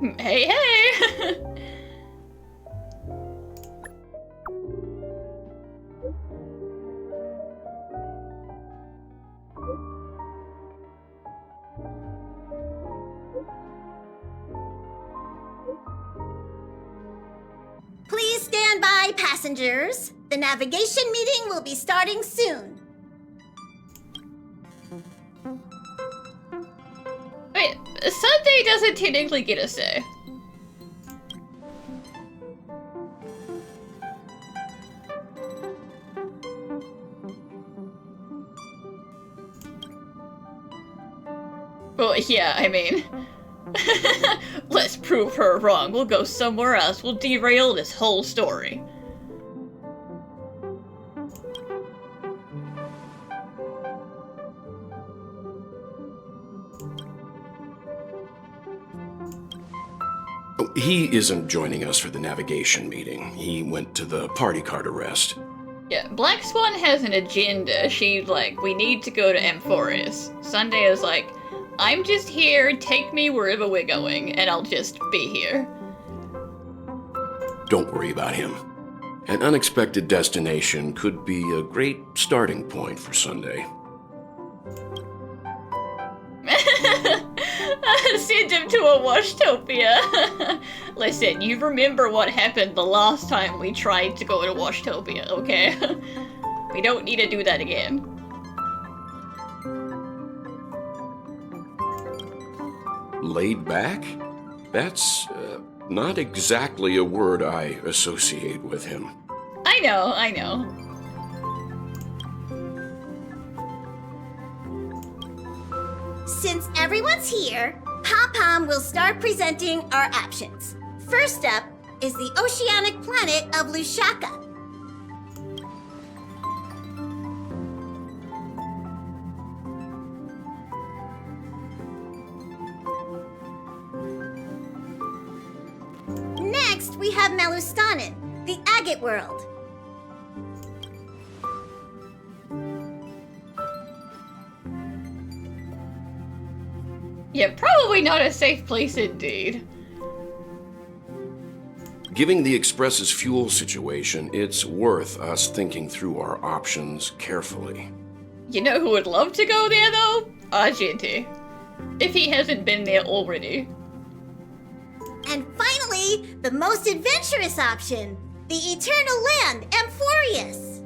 Hey, hey! Please stand by, passengers. The navigation meeting will be starting soon. Wait, Sunday doesn't technically get a say. Well, yeah, I mean... Let's prove her wrong. We'll go somewhere else. We'll derail this whole story. He isn't joining us for the navigation meeting. He went to the party card arrest. Yeah, Black Swan has an agenda. She's like, we need to go to Amphoreus. Sunday is like, I'm just here, take me wherever we're going, and I'll just be here. Don't worry about him. An unexpected destination could be a great starting point for Sunday. Send him to a Washtopia. Listen, you remember what happened the last time we tried to go to Washtopia, okay? We don't need to do that again. Laid back? That's not exactly a word I associate with him. I know. Since everyone's here, Pom-Pom will start presenting our options. First up is the oceanic planet of Lushaka. Next, we have Melustanin, the agate world. Yeah, probably not a safe place indeed. Given the Express's fuel situation, it's worth us thinking through our options carefully. You know who would love to go there, though? Argenti. If he hasn't been there already. And finally, the most adventurous option, the eternal land, Amphoreus.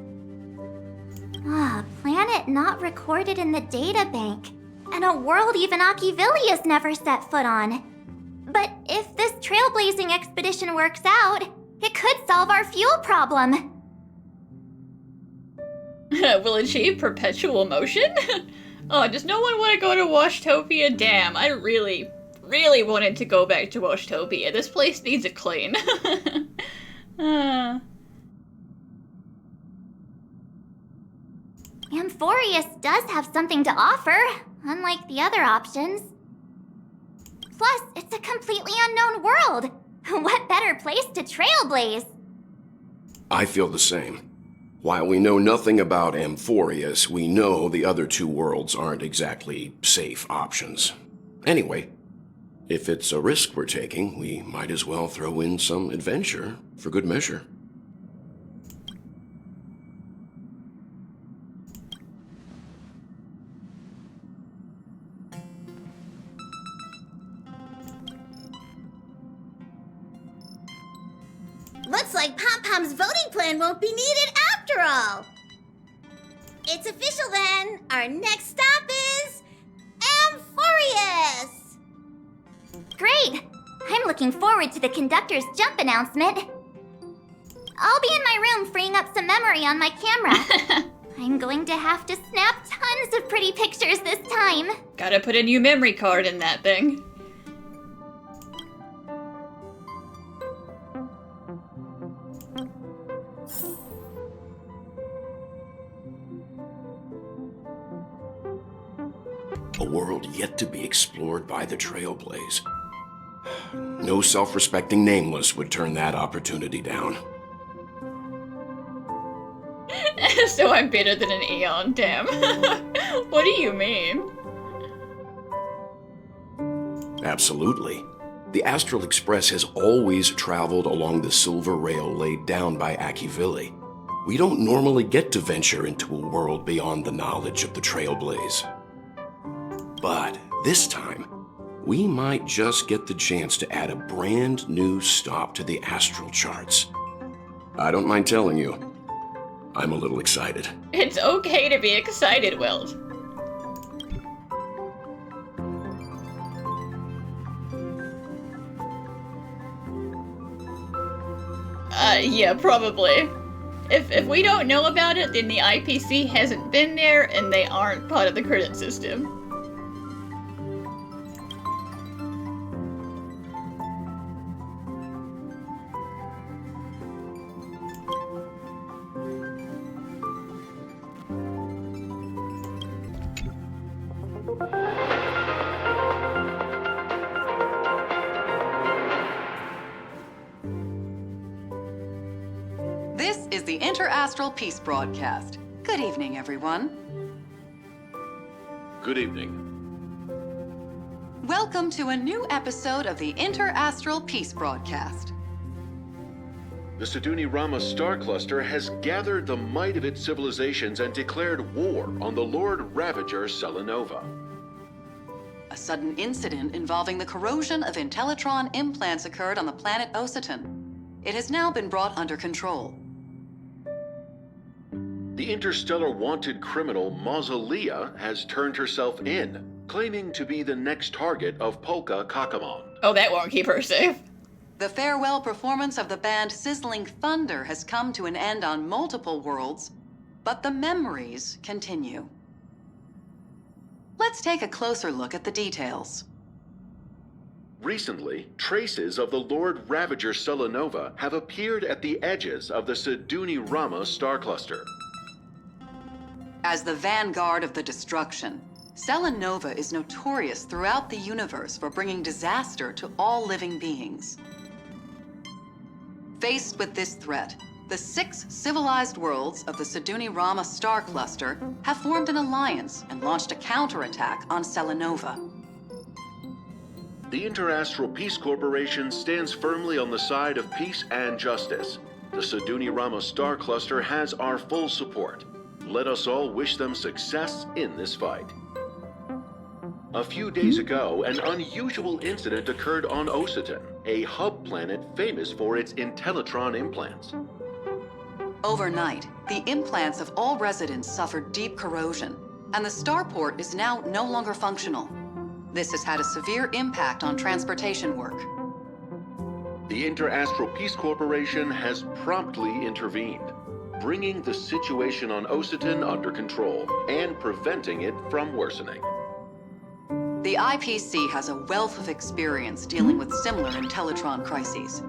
Ah, planet not recorded in the databank, and a world even Achivilius never set foot on. But if this trailblazing expedition works out, it could solve our fuel problem. Will achieve perpetual motion? Oh, does no one want to go to Washtopia? Damn, I really wanted to go back to Washtopia. This place needs a clean. Amphoreus does have something to offer, unlike the other options. Plus, it's a completely unknown world. What better place to trailblaze? I feel the same. While we know nothing about Amphoreus, we know the other two worlds aren't exactly safe options. Anyway, if it's a risk we're taking, we might as well throw in some adventure for good measure. Looks like Pom-Pom's voting plan won't be needed after all. It's official then. Our next stop is Amphoreus. Great! I'm looking forward to the conductor's jump announcement. I'll be in my room freeing up some memory on my camera. I'm going to have to snap tons of pretty pictures this time. Gotta put a new memory card in that thing. A world yet to be explored by the Trailblaze. No self-respecting nameless would turn that opportunity down. So I'm better than an Aeon, damn. What do you mean? Absolutely. The Astral Express has always traveled along the silver rail laid down by Akivili. We don't normally get to venture into a world beyond the knowledge of the Trailblaze. But this time, we might just get the chance to add a brand new stop to the astral charts. I don't mind telling you, I'm a little excited. It's okay to be excited, Wilt. Yeah, probably. If we don't know about it, then the IPC hasn't been there and they aren't part of the credit system. This is the Inter-Astral Peace Broadcast. Good evening, everyone. Good evening. Welcome to a new episode of the Inter-Astral Peace Broadcast. The Siduni Rama star cluster has gathered the might of its civilizations and declared war on the Lord Ravager Selenova. A sudden incident involving the corrosion of Intellitron implants occurred on the planet Ositon. It has now been brought under control. The interstellar wanted criminal Mausolea has turned herself in, claiming to be the next target of Polka Kakamon. Oh, that won't keep her safe. The farewell performance of the band Sizzling Thunder has come to an end on multiple worlds, but the memories continue. Let's take a closer look at the details. Recently, traces of the Lord Ravager Selenova have appeared at the edges of the Siduni Rama star cluster. As the vanguard of the destruction, Selenova is notorious throughout the universe for bringing disaster to all living beings. Faced with this threat, the 6 civilized worlds of the Siduni Rama star cluster have formed an alliance and launched a counterattack on Selenova. The Inter-Astral Peace Corporation stands firmly on the side of peace and justice. The Siduni Rama star cluster has our full support. Let us all wish them success in this fight. A few days ago, an unusual incident occurred on Ositon, a hub planet famous for its Intellitron implants. Overnight, the implants of all residents suffered deep corrosion, and the starport is now no longer functional. This has had a severe impact on transportation work. The Inter-Astral Peace Corporation has promptly intervened, bringing the situation on Ositon under control and preventing it from worsening. The IPC has a wealth of experience dealing with similar Intellitron crises.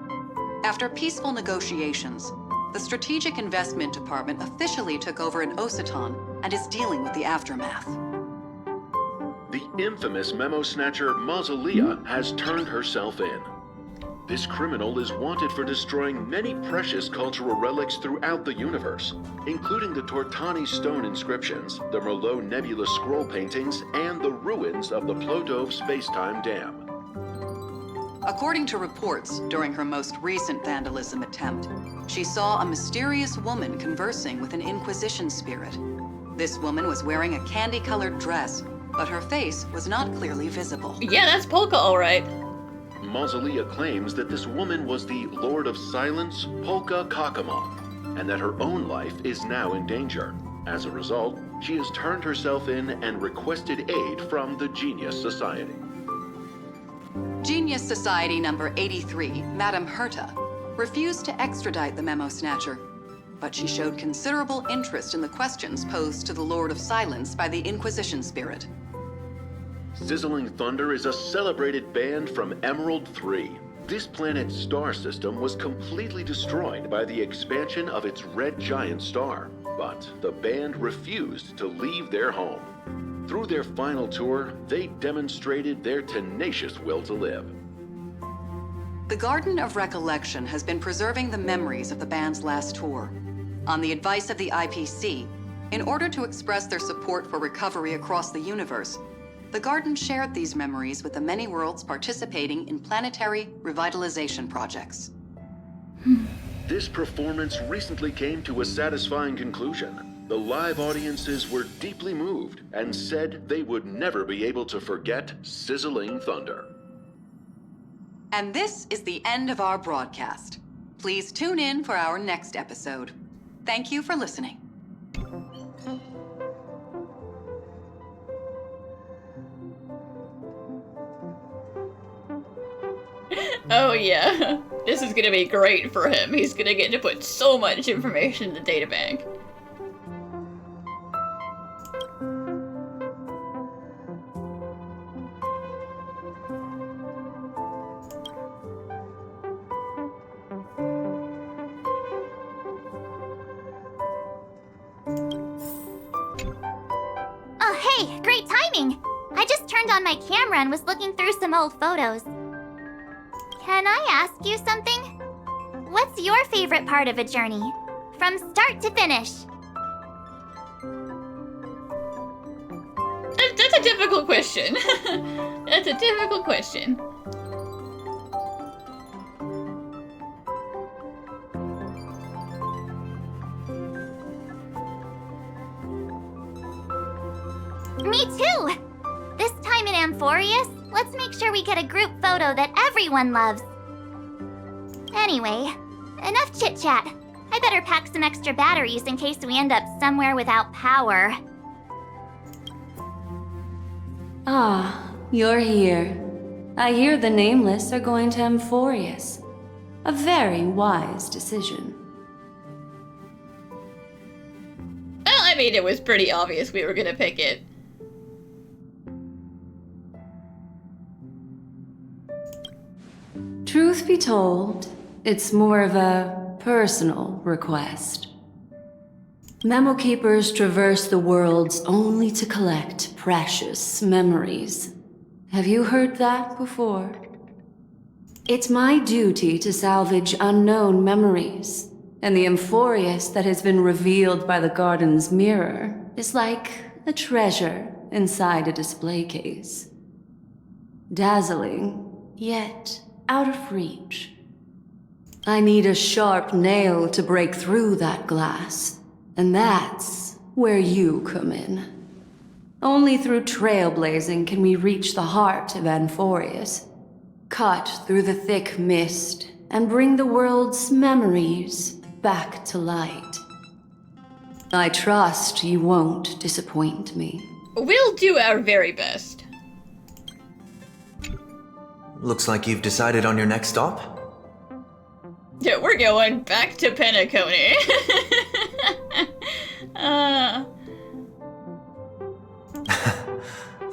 After peaceful negotiations, the Strategic Investment Department officially took over in Ositon and is dealing with the aftermath. The infamous memo snatcher Mausolea has turned herself in. This criminal is wanted for destroying many precious cultural relics throughout the universe, including the Tortani stone inscriptions, the Merlot Nebula scroll paintings, and the ruins of the Plodov space-time dam. According to reports, during her most recent vandalism attempt, she saw a mysterious woman conversing with an Inquisition spirit. This woman was wearing a candy-colored dress, but her face was not clearly visible. Yeah, that's Polka, alright. Mausolea claims that this woman was the Lord of Silence, Polka Kakamon, and that her own life is now in danger. As a result, she has turned herself in and requested aid from the Genius Society. Genius Society number 83, Madame Herta, refused to extradite the memo snatcher, but she showed considerable interest in the questions posed to the Lord of Silence by the Inquisition spirit. Sizzling Thunder is a celebrated band from Emerald 3. This planet's star system was completely destroyed by the expansion of its red giant star, but the band refused to leave their home. Through their final tour, they demonstrated their tenacious will to live. The Garden of Recollection has been preserving the memories of the band's last tour. On the advice of the IPC, in order to express their support for recovery across the universe, The garden shared these memories with the many worlds participating in planetary revitalization projects. This performance recently came to a satisfying conclusion. The live audiences were deeply moved and said they would never be able to forget Sizzling Thunder. And this is the end of our broadcast. Please tune in for our next episode. Thank you for listening. Oh yeah, this is gonna be great for him. He's gonna get to put so much information in the databank. Oh, hey, great timing! I just turned on my camera and was looking through some old photos. Can I ask you something? What's your favorite part of a journey? From start to finish? That's a difficult question. That's a difficult question. Me too! This time in Amphoreus, let's make sure we get a group photo that everyone loves. Anyway, enough chit-chat. I better pack some extra batteries in case we end up somewhere without power. Ah, you're here. I hear the Nameless are going to Amphoreus. A very wise decision. Well, I mean, it was pretty obvious we were gonna pick it. Truth be told, it's more of a personal request. Memo Keepers traverse the worlds only to collect precious memories. Have you heard that before? It's my duty to salvage unknown memories, and the Amphoreus that has been revealed by the garden's mirror is like a treasure inside a display case. Dazzling, yet out of reach. I need a sharp nail to break through that glass, and that's where you come in. Only through trailblazing can we reach the heart of Amphoreus, cut through the thick mist, and bring the world's memories back to light. I trust you won't disappoint me. We'll do our very best. Looks like you've decided on your next stop. Yeah, we're going back to Penacony.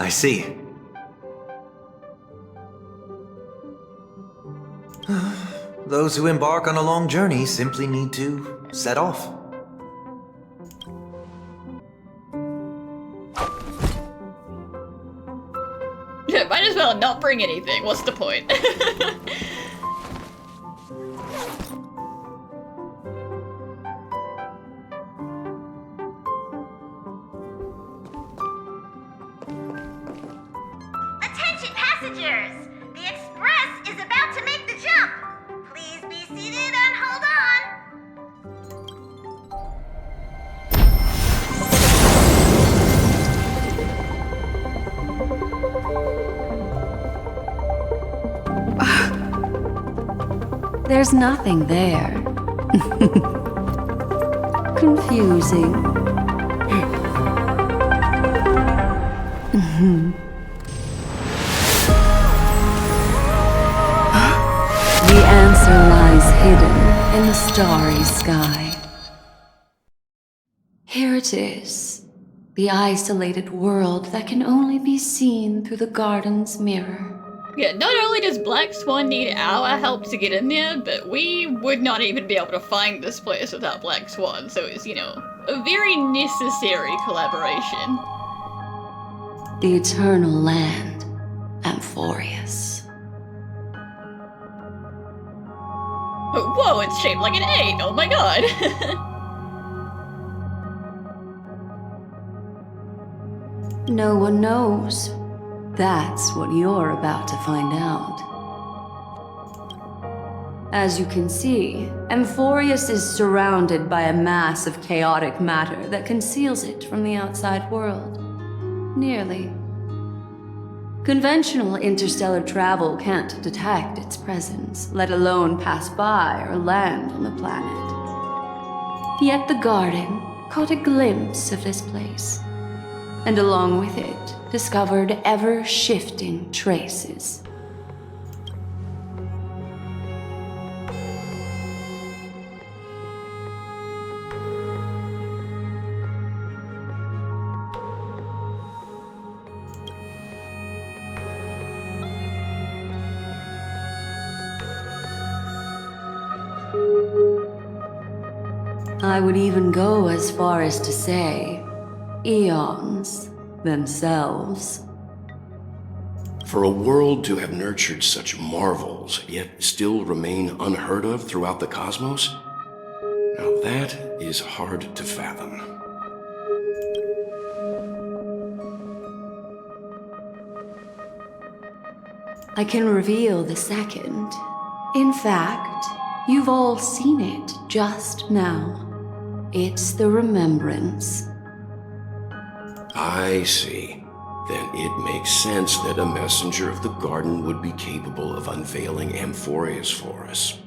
I see. Those who embark on a long journey simply need to set off. Yeah, might as well not bring anything. What's the point? Attention passengers! The express is about to make the jump! Please be seated and hold on! There's nothing there. Confusing. The answer lies hidden in the starry sky. Here it is, the isolated world that can only be seen through the garden's mirror. Yeah, not only does Black Swan need our help to get in there, but we would not even be able to find this place without Black Swan, so it's, you know, a very necessary collaboration. The eternal land, Amphoreus. Whoa, it's shaped like an 8! Oh my god! No one knows. That's what you're about to find out. As you can see, Amphoreus is surrounded by a mass of chaotic matter that conceals it from the outside world. Nearly. Conventional interstellar travel can't detect its presence, let alone pass by or land on the planet. Yet the Garden caught a glimpse of this place, and along with it, discovered ever-shifting traces. I would even go as far as to say, eons themselves. For a world to have nurtured such marvels, yet still remain unheard of throughout the cosmos? Now that is hard to fathom. I can reveal the second. In fact, you've all seen it just now. It's the remembrance. I see. Then it makes sense that a messenger of the garden would be capable of unveiling Amphoreus for us.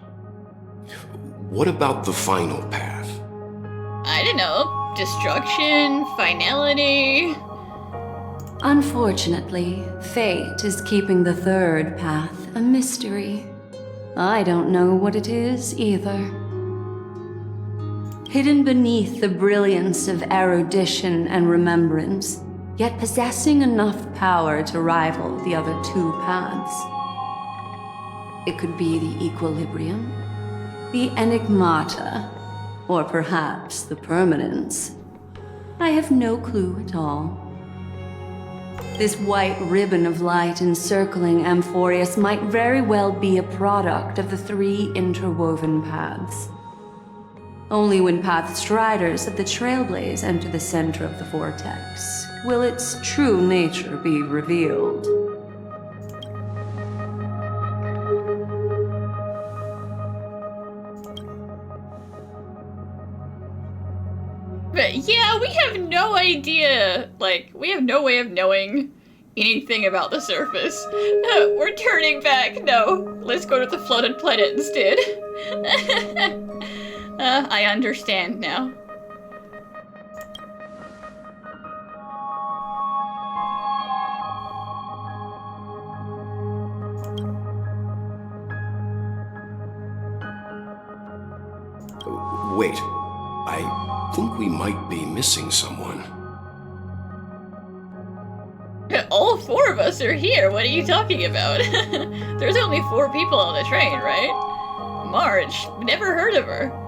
What about the final path? I don't know. Destruction, finality. Unfortunately, fate is keeping the third path a mystery. I don't know what it is either. Hidden beneath the brilliance of erudition and remembrance, yet possessing enough power to rival the other two paths. It could be the equilibrium, the enigmata, or perhaps the permanence. I have no clue at all. This white ribbon of light encircling Amphoreus might very well be a product of the three interwoven paths. Only when path striders of the Trailblaze enter the center of the vortex will its true nature be revealed. But yeah, we have no idea. Like, we have no way of knowing anything about the surface. We're turning back. No, let's go to the flooded planet instead. I understand now. Wait, I think we might be missing someone. All four of us are here. What are you talking about? There's only 4 people on the train, right? Marge, never heard of her.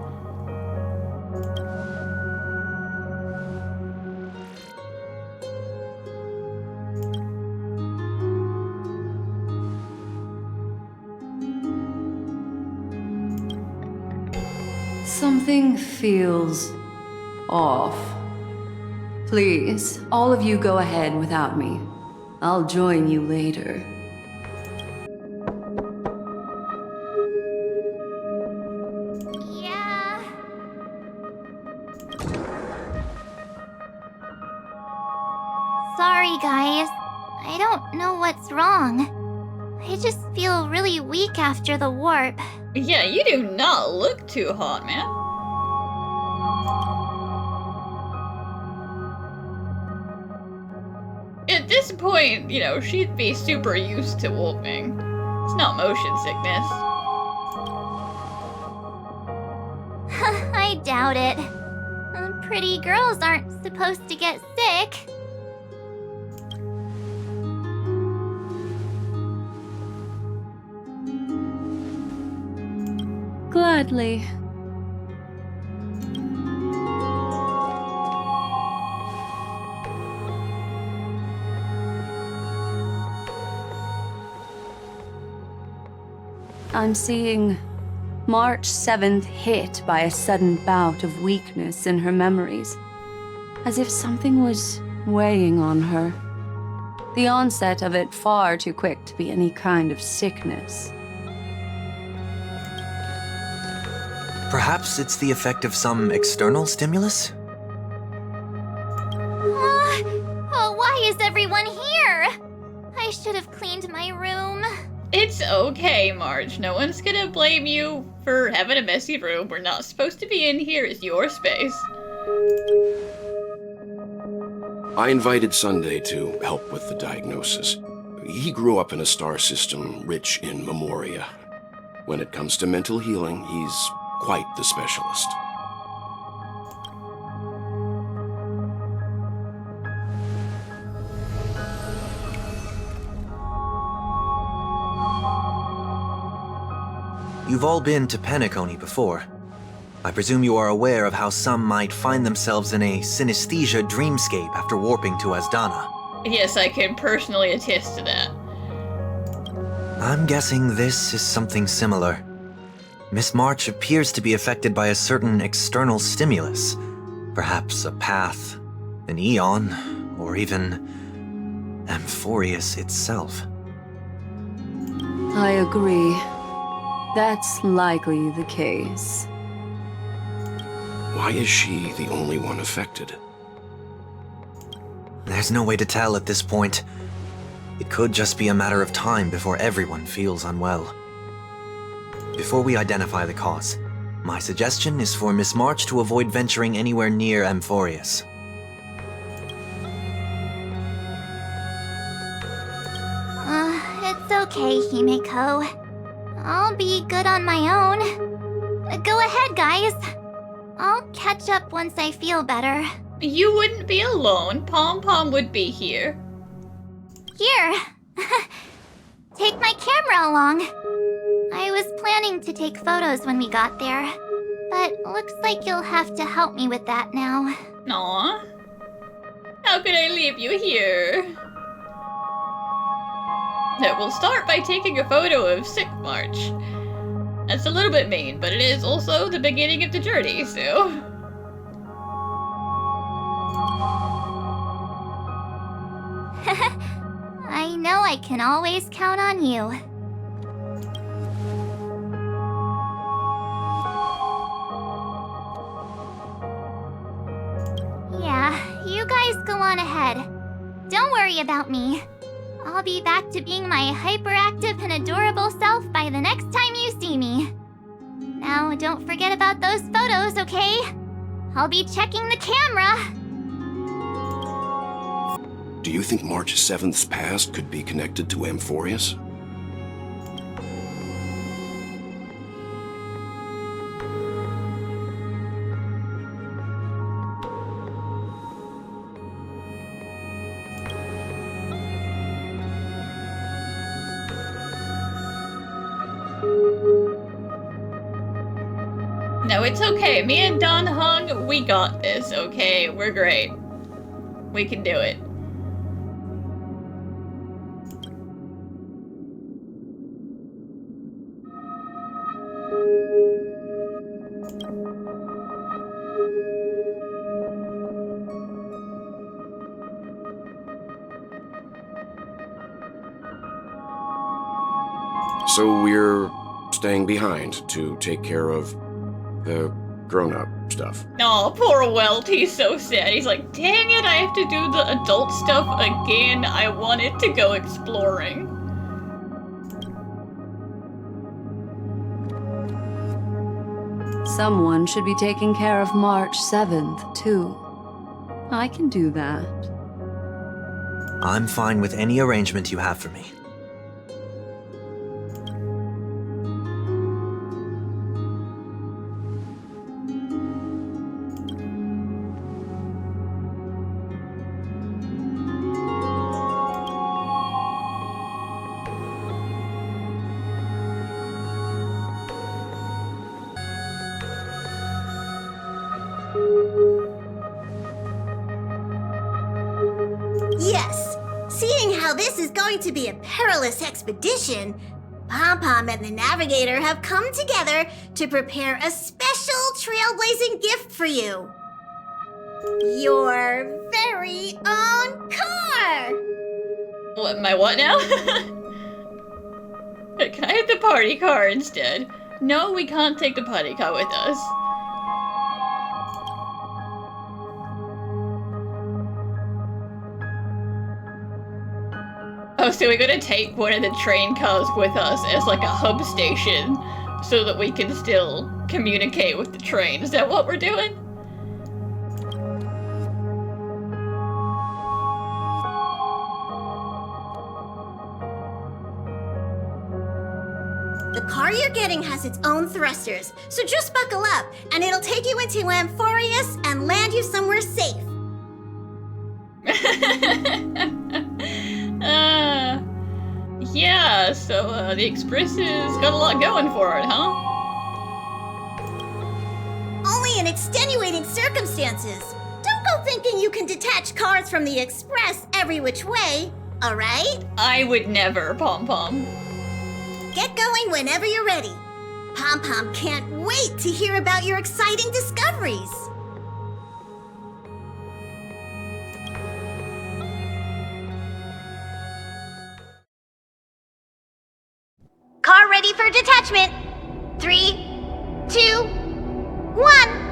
Something feels off. Please, all of you go ahead without me. I'll join you later. Yeah. Sorry, guys. I don't know what's wrong. I just feel really weak after the warp. Yeah, you do not look too hot, man. At this point, you know, she'd be super used to warping. It's not motion sickness. I doubt it. Pretty girls aren't supposed to get sick. Gladly. I'm seeing March 7th hit by a sudden bout of weakness in her memories, as if something was weighing on her. The onset of it far too quick to be any kind of sickness. Perhaps it's the effect of some external stimulus? Oh, why is everyone here? I should have cleaned my room. It's okay, Marge. No one's gonna blame you for having a messy room. We're not supposed to be in here. It's your space. I invited Sunday to help with the diagnosis. He grew up in a star system rich in memoria. When it comes to mental healing, he's quite the specialist. You've all been to Penacony before. I presume you are aware of how some might find themselves in a synesthesia dreamscape after warping to Asdana. Yes, I can personally attest to that. I'm guessing this is something similar. Miss March appears to be affected by a certain external stimulus. Perhaps a path, an eon, or even Amphoreus itself. I agree. That's likely the case. Why is she the only one affected? There's no way to tell at this point. It could just be a matter of time before everyone feels unwell. Before we identify the cause, my suggestion is for Miss March to avoid venturing anywhere near Amphoreus. It's okay, Himeko. I'll be good on my own. Go ahead, guys. I'll catch up once I feel better. You wouldn't be alone. Pom Pom would be here. Here. Take my camera along. I was planning to take photos when we got there, but looks like you'll have to help me with that now. Aw. How could I leave you here? We'll start by taking a photo of Sick March. That's a little bit mean, but it is also the beginning of the journey, so... I know I can always count on you. Yeah, you guys go on ahead. Don't worry about me. I'll be back to being my hyperactive and adorable self by the next time you see me. Now, don't forget about those photos, okay? I'll be checking the camera. Do you think March 7th's past could be connected to Amphoreus? No, it's okay. Me and Don Hung, we got this, okay? We're great. We can do it. So we're staying behind to take care of the grown-up stuff. Aw, poor Welt, he's so sad. He's like, dang it, I have to do the adult stuff again. I wanted to go exploring. Someone should be taking care of March 7th, too. I can do that. I'm fine with any arrangement you have for me. Yes, seeing how this is going to be a perilous expedition, Pom Pom and the Navigator have come together to prepare a special trailblazing gift for you. Your very own car! What, my what now? Can I have the party car instead? No, we can't take the party car with us. Oh, so we're gonna take one of the train cars with us as like a hub station so that we can still communicate with the train. Is that what we're doing? The car you're getting has its own thrusters, so just buckle up, and it'll take you into Amphoreus and land you somewhere safe. Yeah, so the Express has got a lot going for it, huh? Only in extenuating circumstances. Don't go thinking you can detach cars from the Express every which way, alright? I would never, Pom Pom. Get going whenever you're ready. Pom Pom can't wait to hear about your exciting discoveries. Car ready for detachment. 3, 2, 1.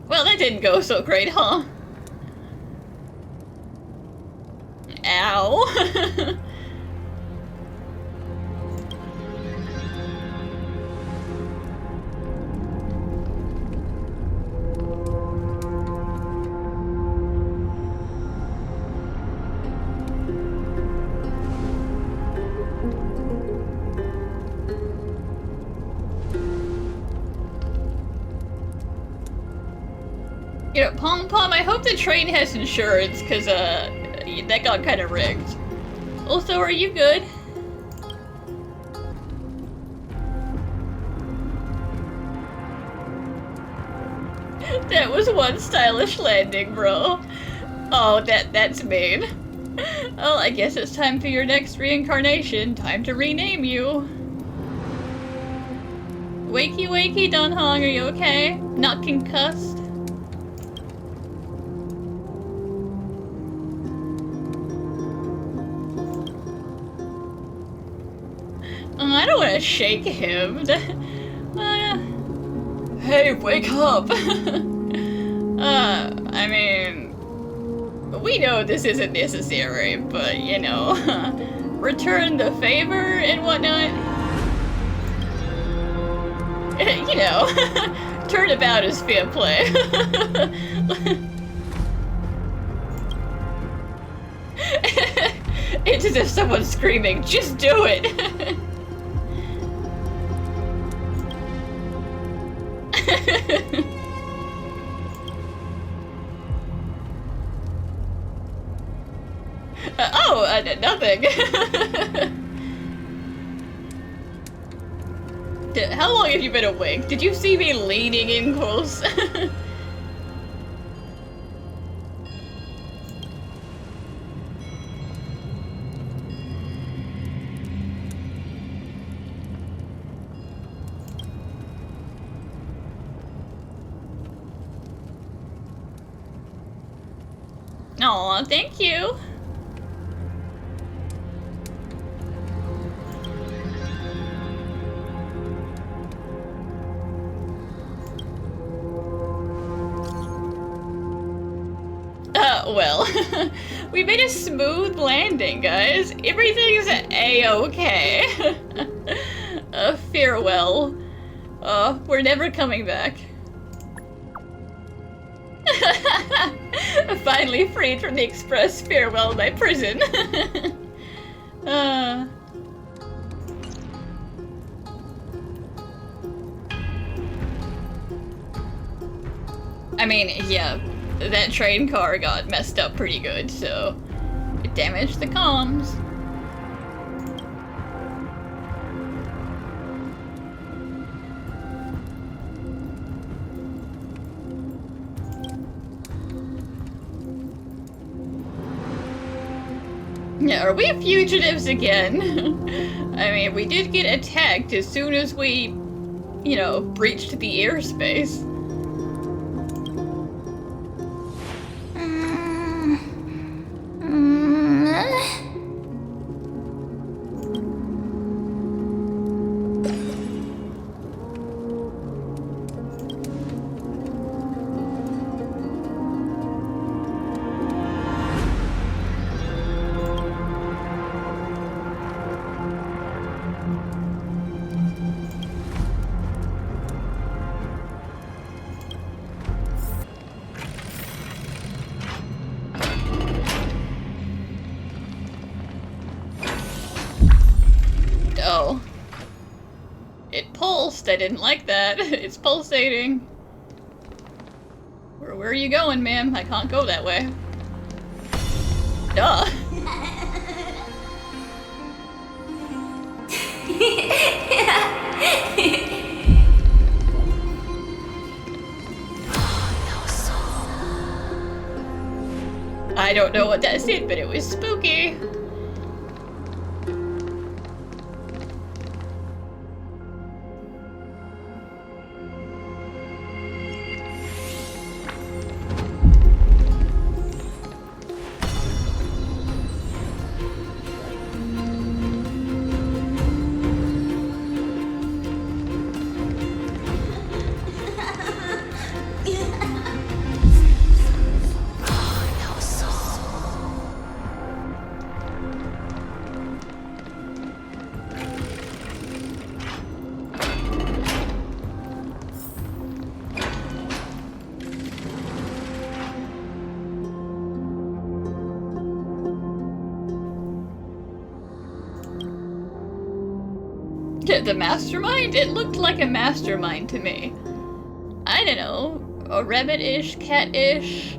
Well, that didn't go so great, huh? Ow. You know, Pom Pom, I hope the train has insurance, because, that got kind of rigged. Also, are you good? That was one stylish landing, bro. Oh, that's mean. Well, I guess it's time for your next reincarnation. Time to rename you. Wakey wakey, Don Hong, are you okay? Not concussed? I don't want to shake him. Hey, wake up! I mean, we know this isn't necessary, but you know, return the favor and whatnot. You know, turnabout is fair play. It's as if someone's screaming, just do it! Nothing. How long have you been awake? Did you see me leaning in close? Aw, thank you. Well, we made a smooth landing, guys. Everything's a-okay. Farewell. We're never coming back. Finally freed from the Express. Farewell, my prison. I mean, yeah, that train car got messed up pretty good, so it damaged the comms. Yeah, are we fugitives again? I mean, we did get attacked as soon as we, you know, breached the airspace. Oh. It pulsed. I didn't like that. It's pulsating. Where are you going, ma'am? I can't go that way. Duh. I don't know what that said, but it was spooky. The mastermind? It looked like a mastermind to me. I don't know, a rabbit-ish, cat-ish.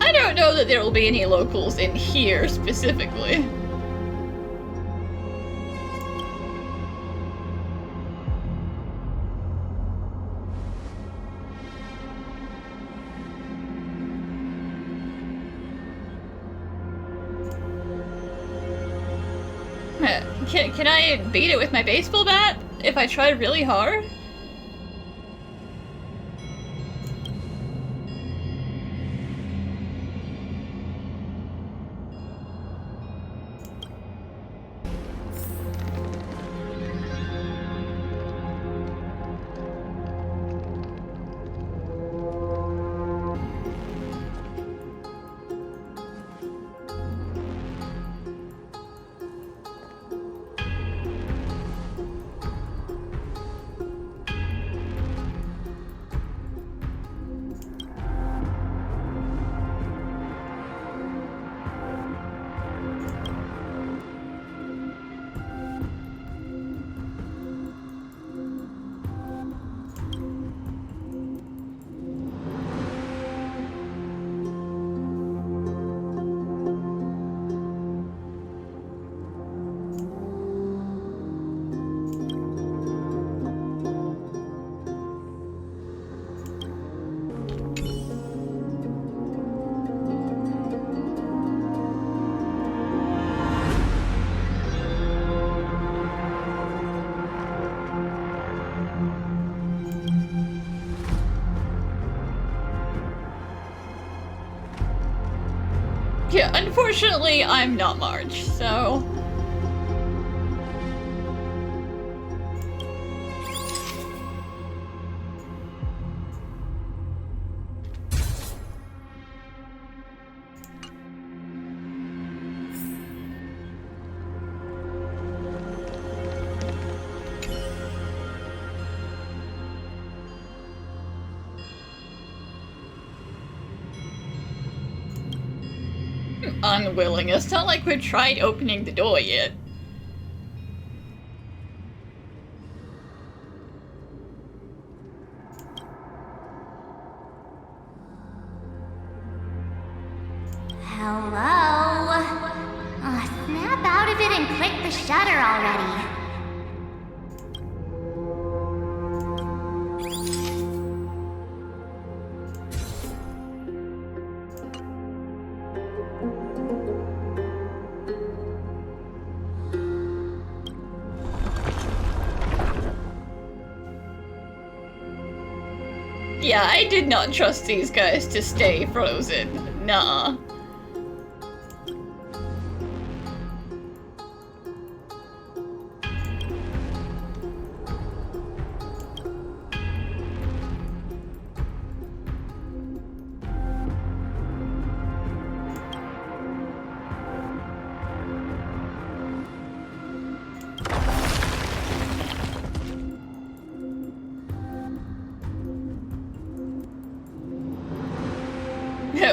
I don't know that there will be any locals in here specifically. Can I beat it with my baseball bat if I try really hard? Yeah, unfortunately, I'm not Marge, so... Unwilling. It's not like we've tried opening the door yet. Hello? Snap out of it and click the shutter already. Yeah, I did not trust these guys to stay frozen. Nah.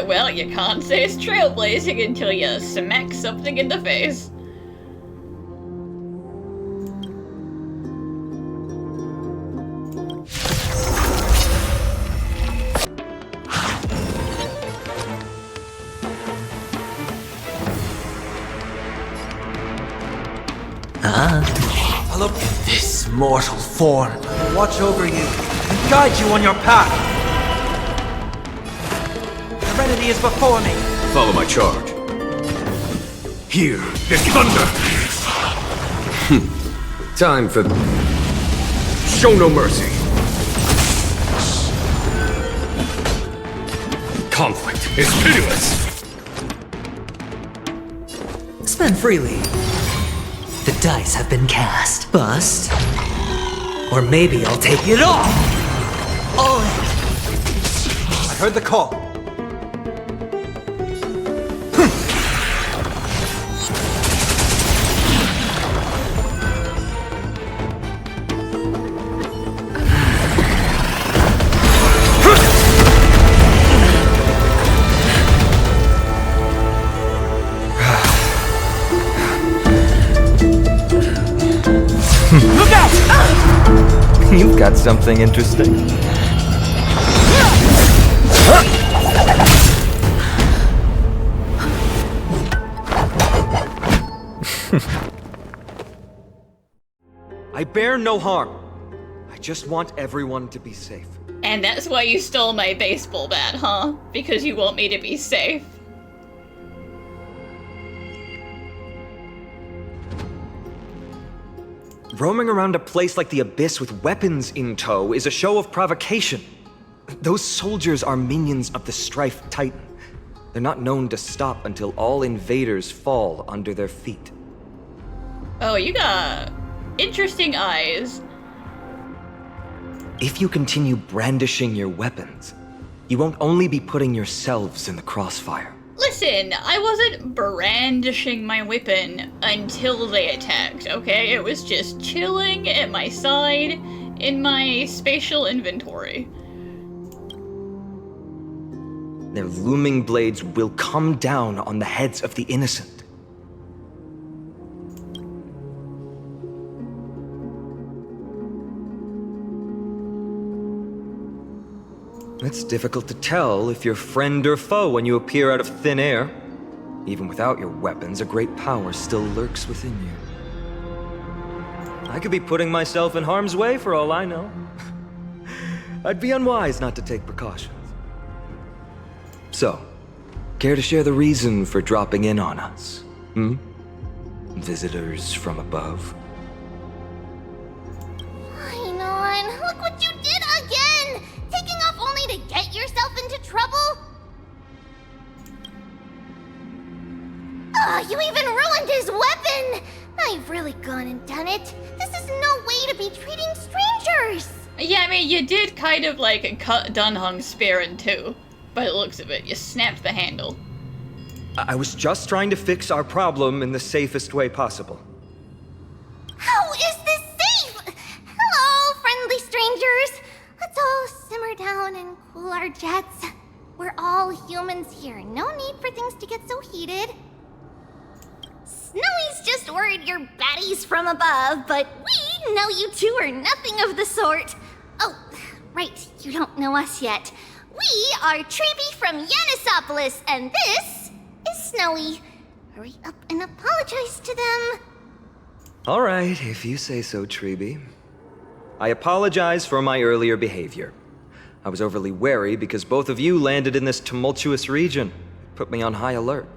Well, you can't say it's trailblazing until you smack something in the face. Look at this mortal form. Watch over you and guide you on your path. Serenity is before me. Follow my charge. Hear the thunder! Time for... Show no mercy. Conflict is pitiless. Spend freely. The dice have been cast. Bust. Or maybe I'll take it all! All in. I heard the call. Look out! You've got something interesting. I bear no harm. I just want everyone to be safe. And that's why you stole my baseball bat, huh? Because you want me to be safe. Roaming around a place like the Abyss with weapons in tow is a show of provocation. Those soldiers are minions of the Strife Titan. They're not known to stop until all invaders fall under their feet. Oh, you got interesting eyes. If you continue brandishing your weapons, you won't only be putting yourselves in the crossfire. Listen, I wasn't brandishing my weapon until they attacked, okay? It was just chilling at my side in my spatial inventory. Their looming blades will come down on the heads of the innocent. It's difficult to tell if you're friend or foe when you appear out of thin air. Even without your weapons, a great power still lurks within you. I could be putting myself in harm's way for all I know. I'd be unwise not to take precautions. So, care to share the reason for dropping in on us? Visitors from above? Fine on, look what you did again! Taking off only to get yourself into trouble? You even ruined his weapon! I've really gone and done it. This is no way to be treating strangers! Yeah, I mean, you did kind of like cut Dunhung's spear in two. By the looks of it, you snapped the handle. I was just trying to fix our problem in the safest way possible. How is this safe? Hello, friendly strangers. Let's all simmer down and cool our jets. We're all humans here. No need for things to get so heated. Snowy's just worried you're baddies from above, but we know you two are nothing of the sort. Oh, right, you don't know us yet. We are Treeby from Yanisopolis, and this is Snowy. Hurry up and apologize to them. All right, if you say so, Treeby. I apologize for my earlier behavior. I was overly wary because both of you landed in this tumultuous region. It put me on high alert.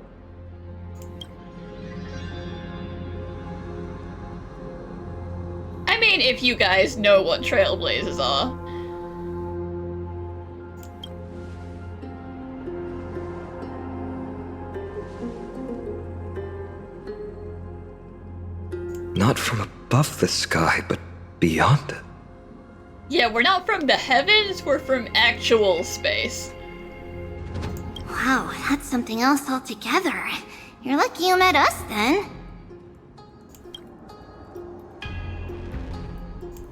I mean, if you guys know what trailblazes are. Not from above the sky, but beyond it. Yeah, we're not from the heavens, we're from actual space. Wow, that's something else altogether. You're lucky you met us then.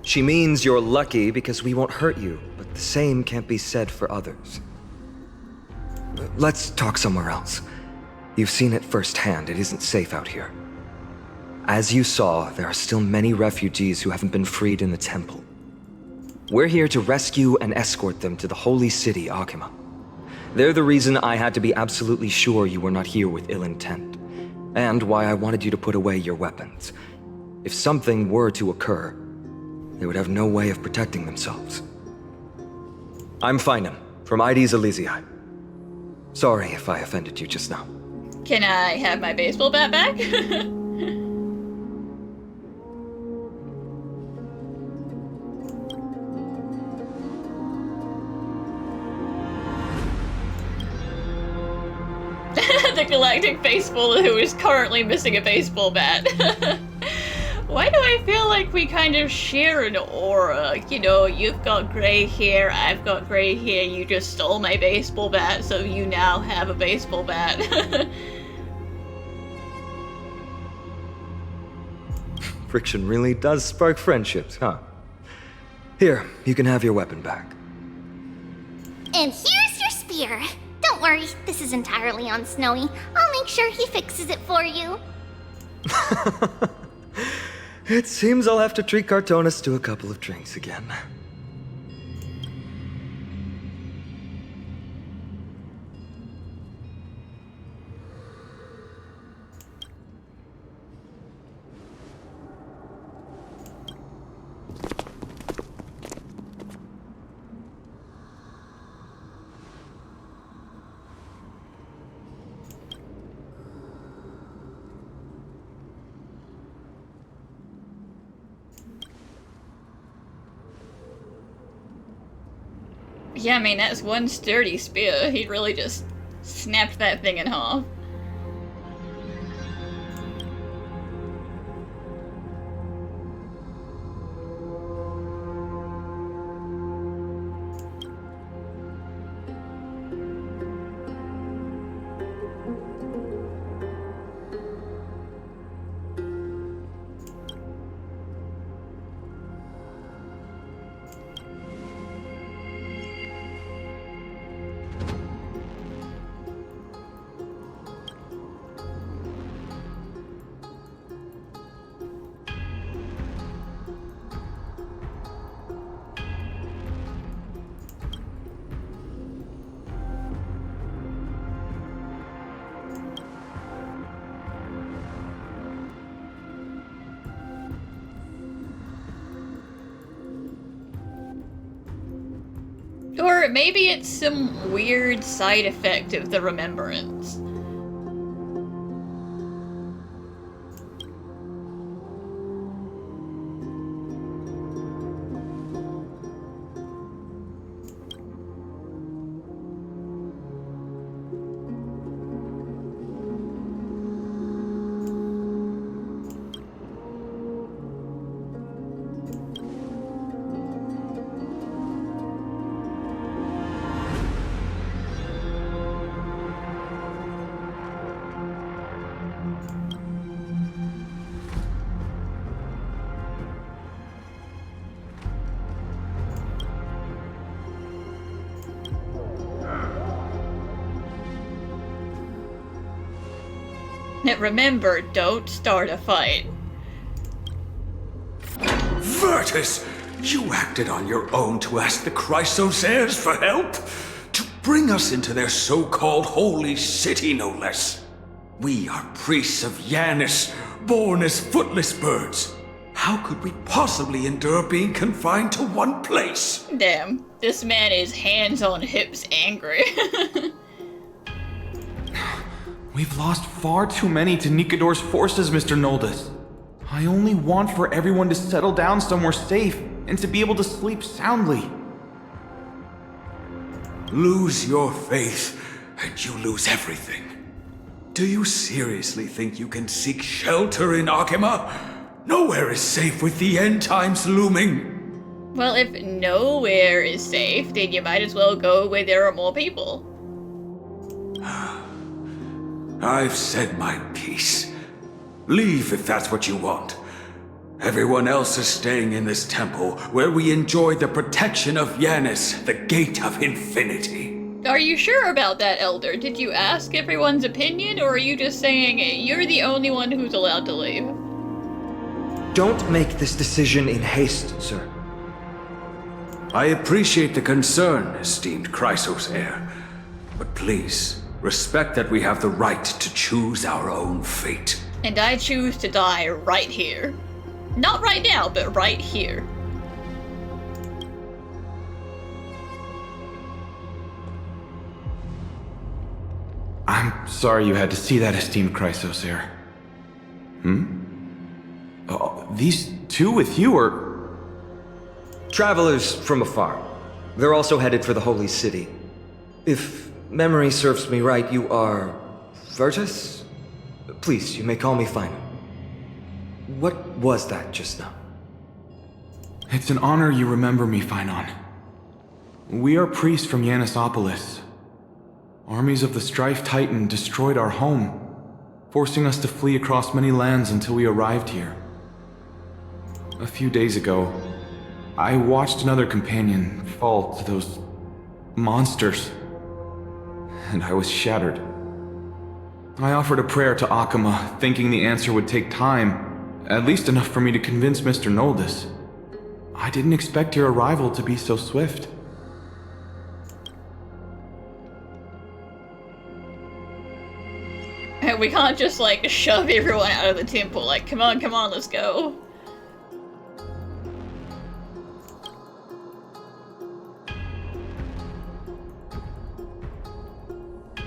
She means you're lucky because we won't hurt you, but the same can't be said for others. Let's talk somewhere else. You've seen it firsthand, it isn't safe out here. As you saw, there are still many refugees who haven't been freed in the temple. We're here to rescue and escort them to the holy city, Okhema. They're the reason I had to be absolutely sure you were not here with ill intent, and why I wanted you to put away your weapons. If something were to occur, they would have no way of protecting themselves. I'm Finam, from ID's Elysiae. Sorry if I offended you just now. Can I have my baseball bat back? The galactic baseball who is currently missing a baseball bat. Why do I feel like we kind of share an aura? You know, you've got gray hair, I've got gray hair, you just stole my baseball bat, so you now have a baseball bat. Friction really does spark friendships, huh? Here, you can have your weapon back. And here's your spear. Don't worry, this is entirely on Snowy. I'll make sure he fixes it for you. It seems I'll have to treat Cartonis to a couple of drinks again. Yeah, I mean, that's one sturdy spear. He really just snapped that thing in half. Or maybe it's some weird side effect of the remembrance. Remember, don't start a fight. Virtus, you acted on your own to ask the Chrysos heirs for help? To bring us into their so-called holy city, no less. We are priests of Yanis, born as footless birds. How could we possibly endure being confined to one place? Damn, this man is hands on hips angry. We've lost far too many to Nikador's forces, Mr. Noldus. I only want for everyone to settle down somewhere safe and to be able to sleep soundly. Lose your faith, and you lose everything. Do you seriously think you can seek shelter in Okhema? Nowhere is safe with the end times looming. Well, if nowhere is safe, then you might as well go where there are more people. I've said my piece. Leave if that's what you want. Everyone else is staying in this temple, where we enjoy the protection of Yanis, the Gate of Infinity. Are you sure about that, Elder? Did you ask everyone's opinion, or are you just saying you're the only one who's allowed to leave? Don't make this decision in haste, sir. I appreciate the concern, esteemed Chrysos heir. But please, respect that we have the right to choose our own fate. And I choose to die right here. Not right now, but right here. I'm sorry you had to see that, esteemed Chrysos heir. These two with you are... Travelers from afar. They're also headed for the Holy City. If memory serves me right, you are... Virtus? Please, you may call me Final. What was that just now? It's an honor you remember me, Phynon. We are priests from Yanisopolis. Armies of the Strife Titan destroyed our home, forcing us to flee across many lands until we arrived here. A few days ago, I watched another companion fall to those monsters, and I was shattered. I offered a prayer to Okhema, thinking the answer would take time, at least enough for me to convince Mr. Noldus. I didn't expect your arrival to be so swift. We can't just, like, shove everyone out of the temple, like, come on, let's go.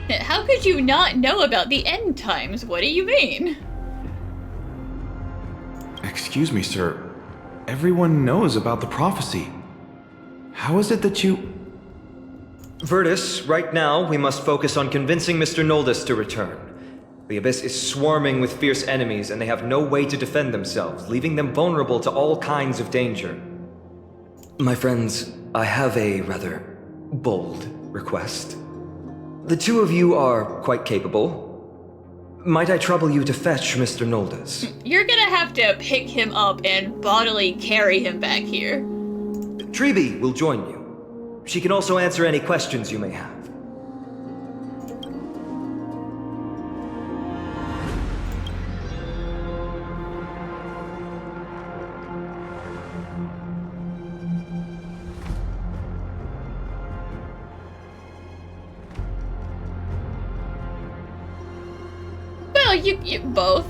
How could you not know about the end times? What do you mean? Excuse me, sir. Everyone knows about the prophecy. How is it that you... Virtus, right now we must focus on convincing Mr. Noldus to return. The Abyss is swarming with fierce enemies and they have no way to defend themselves, leaving them vulnerable to all kinds of danger. My friends, I have a rather bold request. The two of you are quite capable. Might I trouble you to fetch Mr. Noldus? You're gonna have to pick him up and bodily carry him back here. Treeby will join you. She can also answer any questions you may have. You both,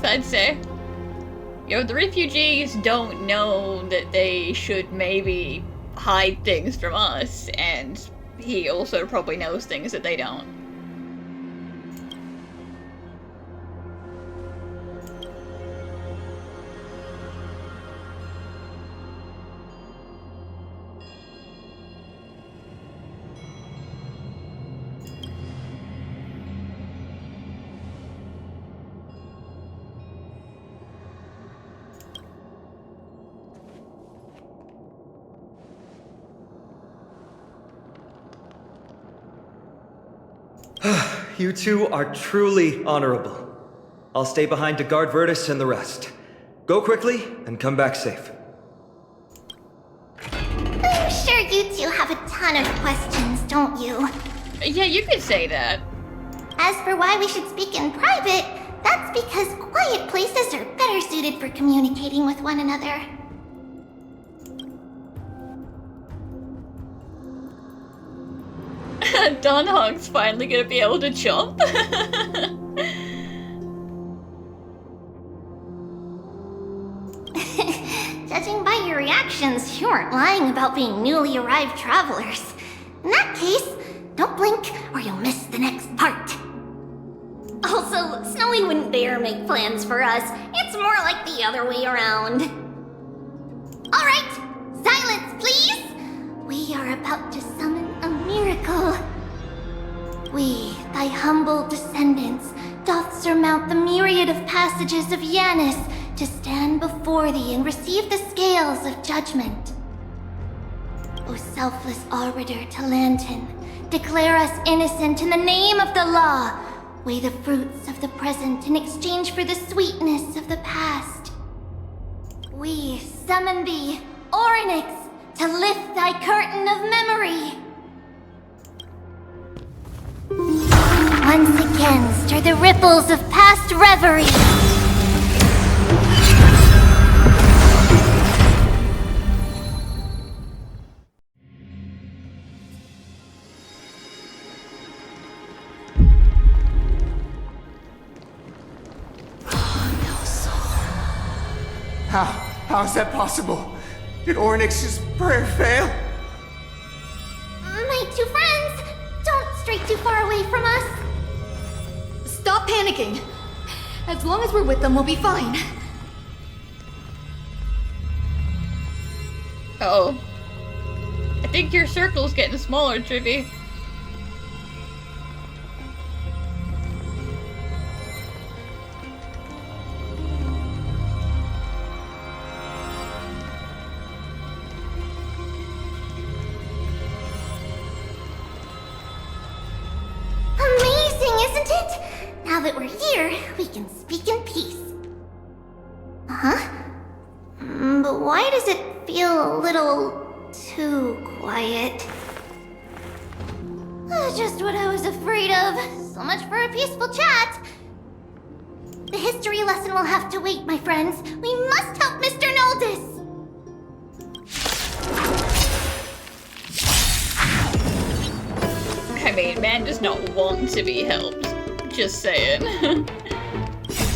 I'd say. You know, the refugees don't know that they should maybe hide things from us, and he also probably knows things that they don't. You two are truly honorable. I'll stay behind to guard Virtus and the rest. Go quickly and come back safe. I'm sure you two have a ton of questions, don't you? Yeah, you could say that. As for why we should speak in private, that's because quiet places are better suited for communicating with one another. Don Hong's finally gonna be able to jump. Judging by your reactions, you aren't lying about being newly arrived travelers. In that case, don't blink or you'll miss the next part. Also, Snowy wouldn't dare make plans for us. It's more like the other way around. Alright, silence please! We are about to summon a miracle. We, thy humble descendants, doth surmount the myriad of passages of Yanis to stand before thee and receive the scales of judgment. O selfless arbiter Talantin, declare us innocent in the name of the law. Weigh the fruits of the present in exchange for the sweetness of the past. We summon thee, Orynyx, to lift thy curtain of memory. Once again, stir the ripples of past reverie. How is that possible? Did Orynyx's prayer fail? My two friends, don't stray too far away from us. Stop panicking. As long as we're with them, we'll be fine. Uh-oh. I think your circle's getting smaller, Trippy. Now that we're here, we can speak in peace. Huh? But why does it feel a little too quiet? Just what I was afraid of. So much for a peaceful chat. The history lesson will have to wait, my friends. We must help Mr. Noldis. I mean, man does not want to be helped. Just saying.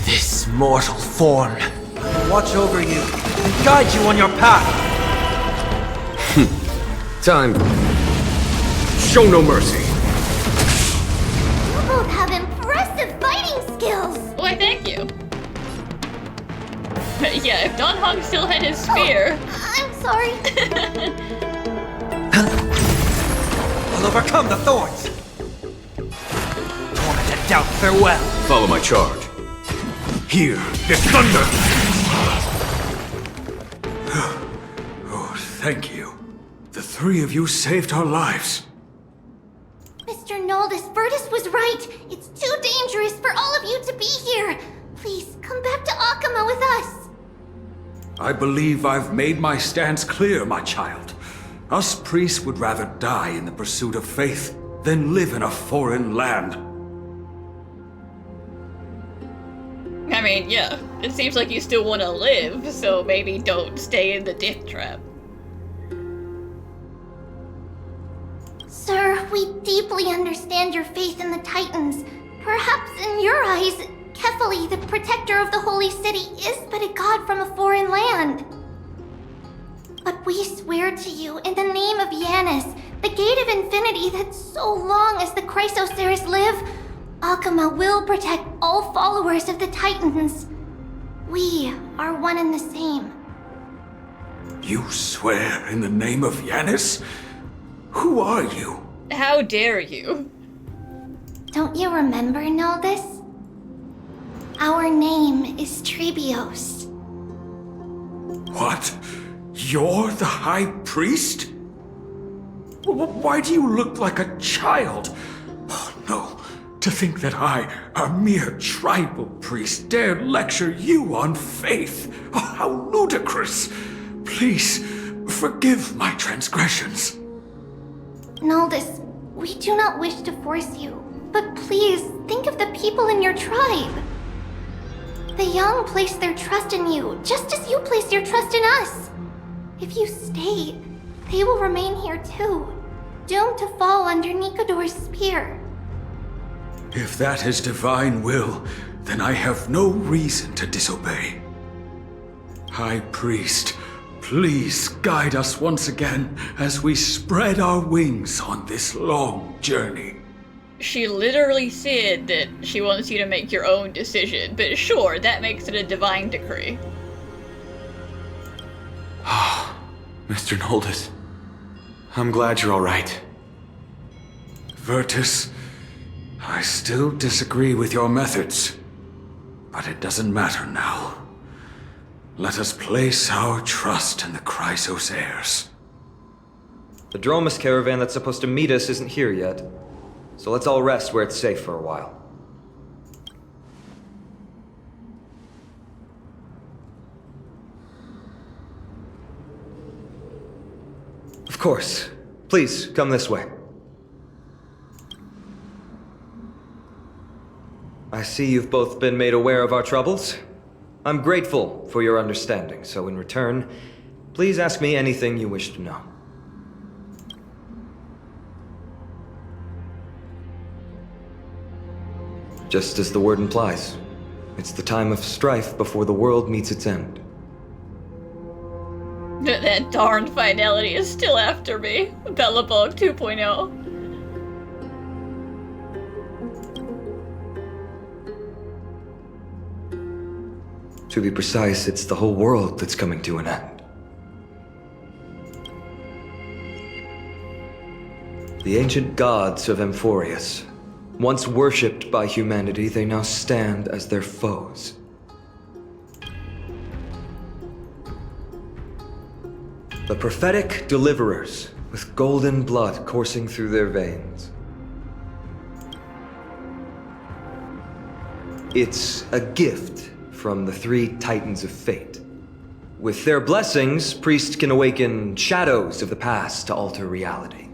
This mortal form will watch over you and guide you on your path. Time. Show no mercy. You both have impressive fighting skills. Why, thank you. Yeah, if Don Hong still had his spear. Oh, I'm sorry. I'll overcome the thorns. Doubt farewell. Follow my charge. Hear this thunder! Oh, thank you. The three of you saved our lives. Mr. Noldis, Virtus was right. It's too dangerous for all of you to be here. Please, come back to Okhema with us. I believe I've made my stance clear, my child. Us priests would rather die in the pursuit of faith than live in a foreign land. I mean, yeah, it seems like you still want to live, so maybe don't stay in the death trap. Sir, we deeply understand your faith in the Titans. Perhaps in your eyes, Kefali, the protector of the Holy City, is but a god from a foreign land. But we swear to you, in the name of Yanis, the Gate of Infinity, that so long as the Chrysoceres live, Okhema will protect all followers of the Titans. We are one and the same. You swear in the name of Yanis? Who are you? How dare you? Don't you remember, Noldis? Our name is Trebios. What? You're the High Priest? Why do you look like a child? Oh, no. To think that I, a mere tribal priest, dare lecture you on faith. Oh, how ludicrous. Please, forgive my transgressions. Noldis, we do not wish to force you. But please, think of the people in your tribe. The young place their trust in you, just as you place your trust in us. If you stay, they will remain here too, doomed to fall under Nikodor's spear. If that is divine will, then I have no reason to disobey. High Priest, please guide us once again as we spread our wings on this long journey. She literally said that she wants you to make your own decision, but sure, that makes it a divine decree. Mr. Noldus, I'm glad you're alright. Virtus, I still disagree with your methods, but it doesn't matter now. Let us place our trust in the Chrysos heirs. The Dromus caravan that's supposed to meet us isn't here yet, so let's all rest where it's safe for a while. Of course. Please, come this way. I see you've both been made aware of our troubles. I'm grateful for your understanding, so in return, please ask me anything you wish to know. Just as the word implies, it's the time of strife before the world meets its end. That darn fidelity is still after me. Bellabog 2.0. To be precise, it's the whole world that's coming to an end. The ancient gods of Amphoreus, once worshipped by humanity, they now stand as their foes. The prophetic deliverers, with golden blood coursing through their veins. It's a gift from the three titans of fate. With their blessings, priests can awaken shadows of the past to alter reality.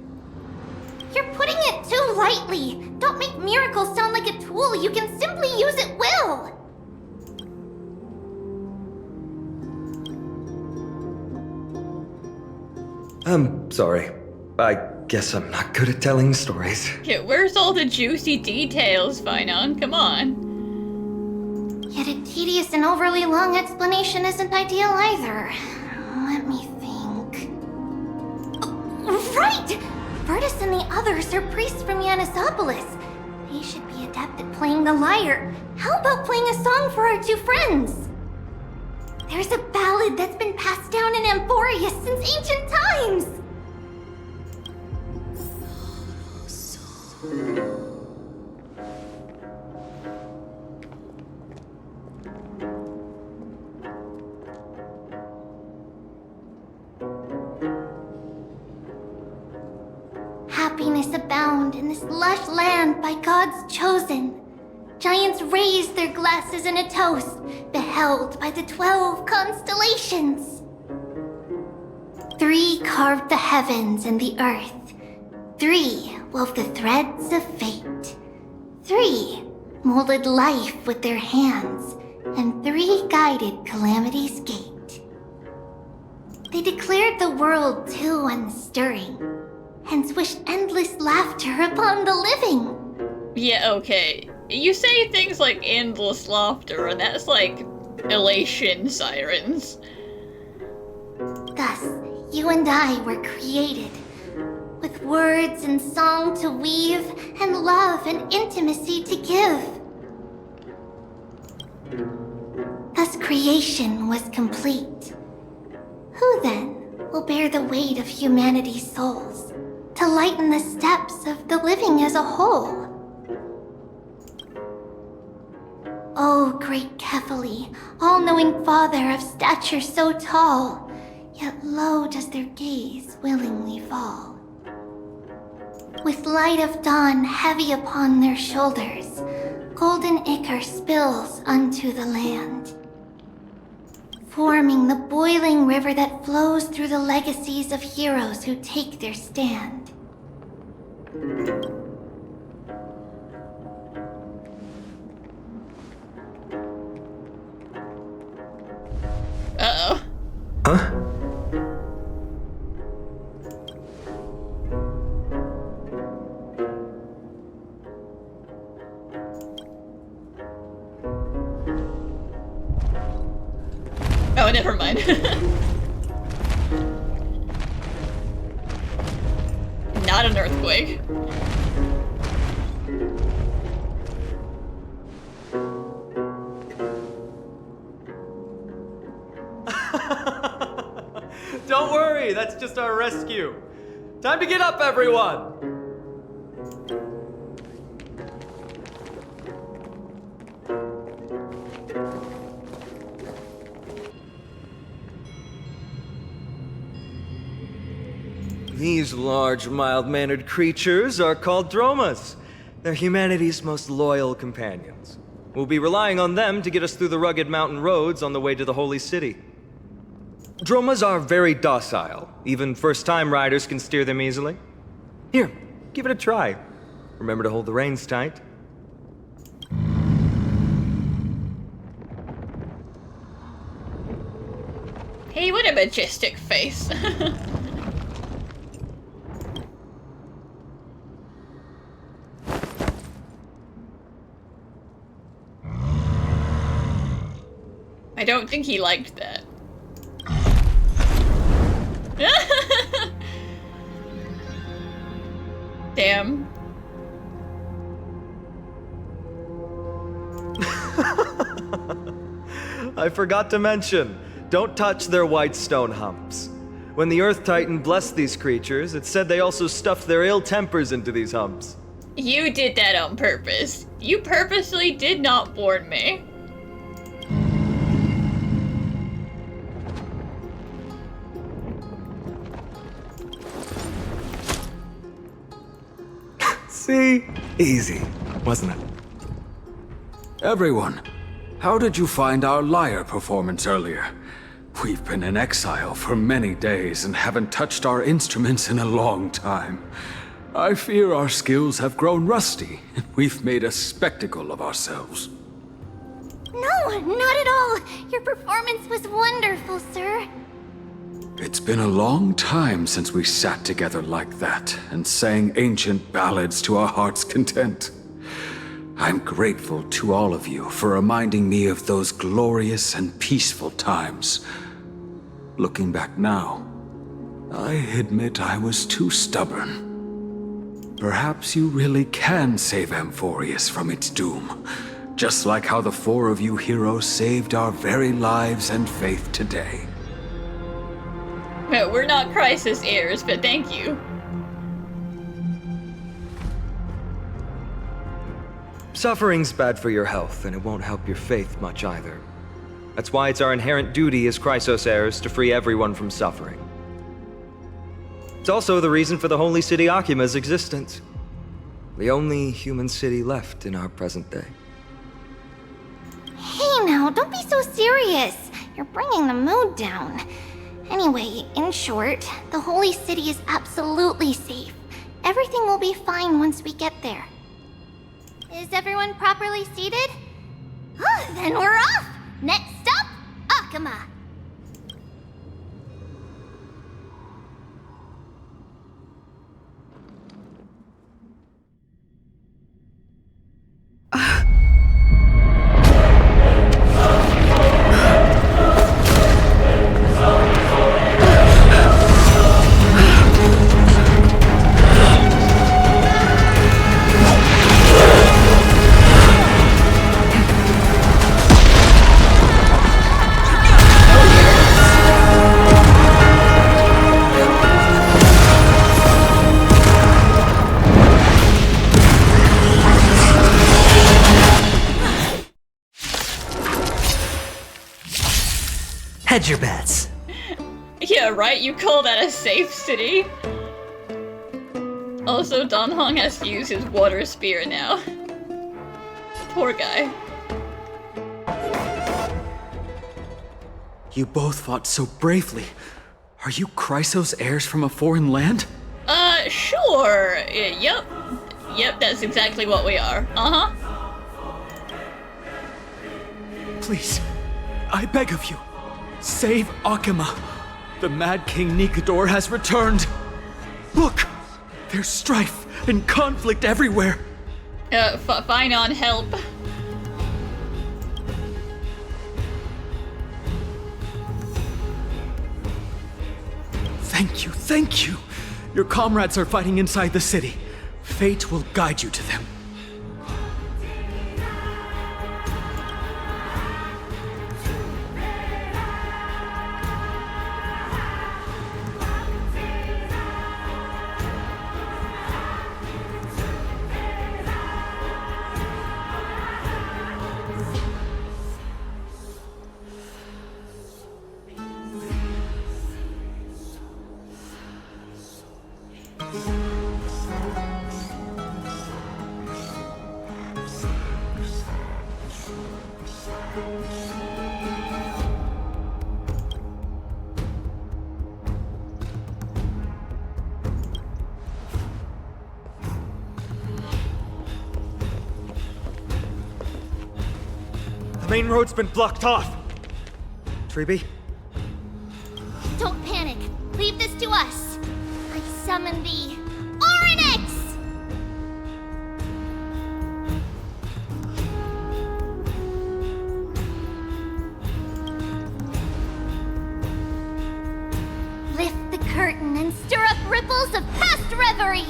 You're putting it too lightly. Don't make miracles sound like a tool you can simply use at will. I'm sorry. I guess I'm not good at telling stories. Yeah, where's all the juicy details, Finon? Come on. Yet a tedious and overly long explanation isn't ideal either. Let me think. Oh, right! Virtus and the others are priests from Yanisopolis. They should be adept at playing the lyre. How about playing a song for our two friends? There's a ballad that's been passed down in Amphoreus since ancient times! Happiness abound in this lush land by God's chosen. Giants raised their glasses in a toast, beheld by the 12 constellations. 3 carved the heavens and the earth. 3 wove the threads of fate. 3 molded life with their hands, and 3 guided calamity's gate. They declared the world too unstirring, hence wished endless laughter upon the living. Yeah, okay. You say things like endless laughter, and that's like elation sirens. Thus, you and I were created, with words and song to weave, and love and intimacy to give. Thus creation was complete. Who then will bear the weight of humanity's souls, to lighten the steps of the living as a whole? O great Kephali, all-knowing Father of stature so tall, yet low does their gaze willingly fall. With light of dawn heavy upon their shoulders, golden ichor spills unto the land, forming the boiling river that flows through the legacies of heroes who take their stand. Oh, never mind. Not an earthquake. Don't worry, that's just our rescue. Time to get up, everyone! These large, mild-mannered creatures are called Dromas. They're humanity's most loyal companions. We'll be relying on them to get us through the rugged mountain roads on the way to the Holy City. Dromas are very docile. Even first-time riders can steer them easily. Here, give it a try. Remember to hold the reins tight. Hey, what a majestic face. I don't think he liked that. Damn. I forgot to mention, don't touch their white stone humps. When the Earth Titan blessed these creatures, it said they also stuffed their ill tempers into these humps. You did that on purpose. You purposely did not warn me. See? Easy, wasn't it? Everyone, how did you find our lyre performance earlier? We've been in exile for many days and haven't touched our instruments in a long time. I fear our skills have grown rusty, and we've made a spectacle of ourselves. No, not at all. Your performance was wonderful, sir. It's been a long time since we sat together like that and sang ancient ballads to our heart's content. I'm grateful to all of you for reminding me of those glorious and peaceful times. Looking back now, I admit I was too stubborn. Perhaps you really can save Amphoreus from its doom, just like how the four of you heroes saved our very lives and faith today. We're not crisis heirs, but thank you. Suffering's bad for your health, and it won't help your faith much either. That's why it's our inherent duty as Chrysos heirs to free everyone from suffering. It's also the reason for the Holy City Okhema's existence. The only human city left in our present day. Hey now, don't be so serious. You're bringing the mood down. Anyway, in short, the Holy City is absolutely safe. Everything will be fine once we get there. Is everyone properly seated? Then we're off! Next stop, Okhema! Hedge your bets. Yeah, right? You call that a safe city? Also, Don Hong has to use his water spear now. Poor guy. You both fought so bravely. Are you Chrysos heirs from a foreign land? Sure. Yep. Yep, that's exactly what we are. Uh-huh. Please, I beg of you, save Okhema. The Mad King Nikador has returned. Look, there's strife and conflict everywhere. Fine on help. Thank you, thank you. Your comrades are fighting inside the city. Fate will guide you to them. The main road's been blocked off. Treeby? Don't panic. Leave this to us. I summon the Oryx! Lift the curtain and stir up ripples of past reverie!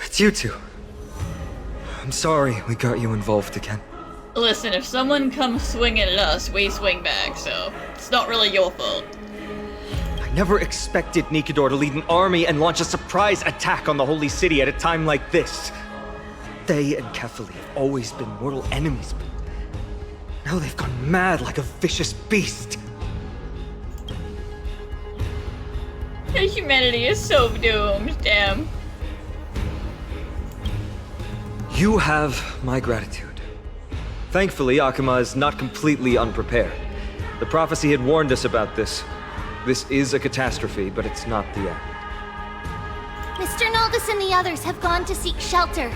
It's you two. I'm sorry we got you involved again. Listen, if someone comes swinging at us, we swing back, so it's not really your fault. I never expected Nikador to lead an army and launch a surprise attack on the Holy City at a time like this. They and Kefali have always been mortal enemies, but now they've gone mad like a vicious beast. Humanity is so doomed, damn. You have my gratitude. Thankfully, Okhema is not completely unprepared. The prophecy had warned us about this. This is a catastrophe, but it's not the end. Mr. Naldus and the others have gone to seek shelter.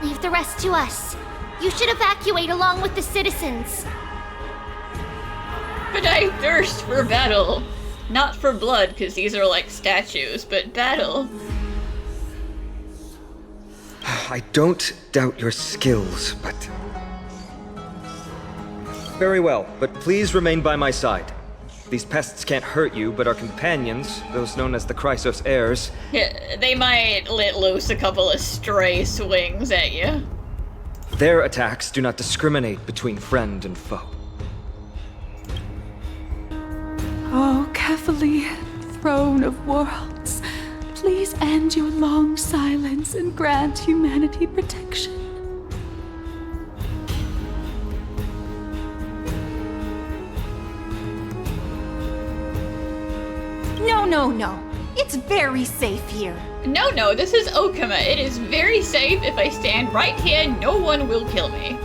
Leave the rest to us. You should evacuate along with the citizens. But I thirst for battle. Not for blood, because these are like statues, but battle. I don't doubt your skills, but... Very well, but please remain by my side. These pests can't hurt you, but our companions, those known as the Chrysos heirs... Yeah, they might let loose a couple of stray swings at you. Their attacks do not discriminate between friend and foe. Oh, Kefali, throne of worlds, please end your long silence and grant humanity protection. No. It's very safe here. No, this is Okhema. It is very safe. If I stand right here, no one will kill me.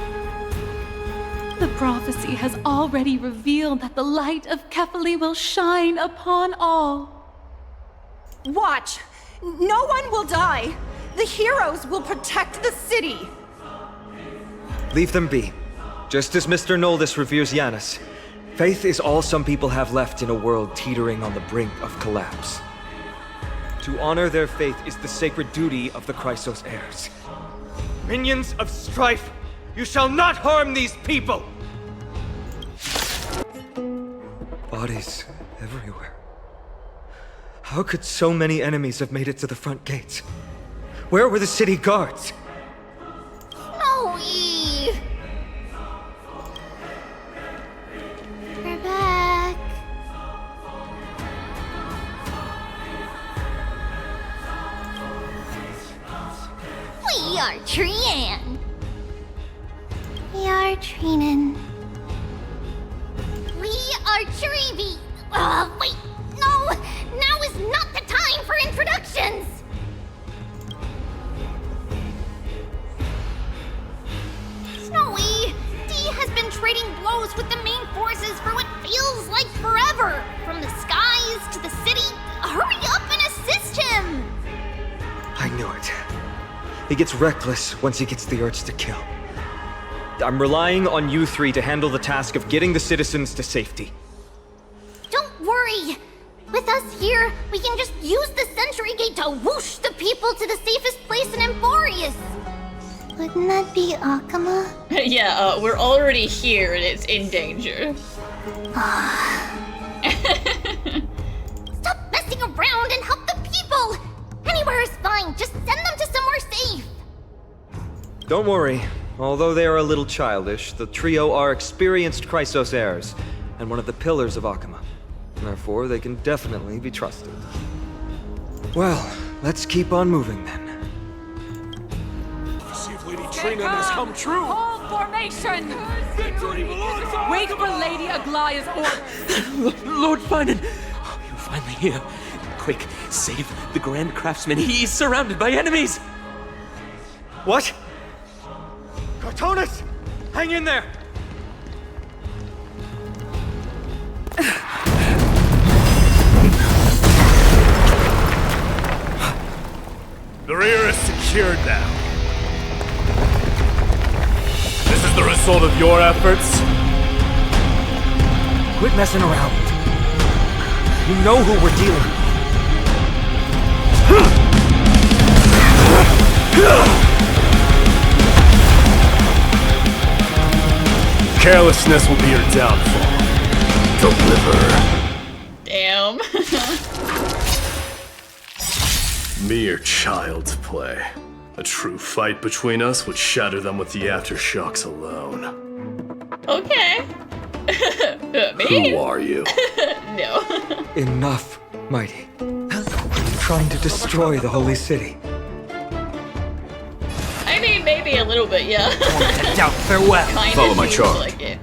The prophecy has already revealed that the light of Kefali will shine upon all. Watch! No one will die! The heroes will protect the city! Leave them be. Just as Mr. Noldus reveres Yanis, faith is all some people have left in a world teetering on the brink of collapse. To honor their faith is the sacred duty of the Chrysos heirs. Minions of strife, you shall not harm these people! Bodies everywhere. How could so many enemies have made it to the front gates? Where were the city guards? Snowy! We're back. We are Trian. We are Trinan. We are Treeby. Wait, no! Now is not the time for introductions! Snowy, D has been trading blows with the main forces for what feels like forever. From the skies to the city. Hurry up and assist him! I knew it. He gets reckless once he gets the urge to kill. I'm relying on you three to handle the task of getting the citizens to safety. Don't worry. With us here, we can just use the Sentry Gate to whoosh the people to the safest place in Amphoreus. Wouldn't that be Okhema? Yeah, we're already here and it's in danger. Stop messing around and help the people! Anywhere is fine, just send them to somewhere safe! Don't worry. Although they are a little childish, the trio are experienced Chrysos heirs, and one of the pillars of Okhema. Therefore, they can definitely be trusted. Well, let's keep on moving then. See if Lady Trina has come true. Hold formation! Wait for Lady Aglaya's order. Lord Finan, you're finally here. Quick, save the Grand Craftsman. He's surrounded by enemies. What? Cartonus! Hang in there! The rear is secured now. This is the result of your efforts? Quit messing around. You know who we're dealing with. Carelessness will be your downfall. Deliver. Damn. Mere child's play. A true fight between us would shatter them with the aftershocks alone. Okay. Me? Who are you? No. Enough, Mighty. You're trying to destroy the Holy City. I mean, maybe a little bit, yeah. Doubt farewell. Follow my seems charge. like it.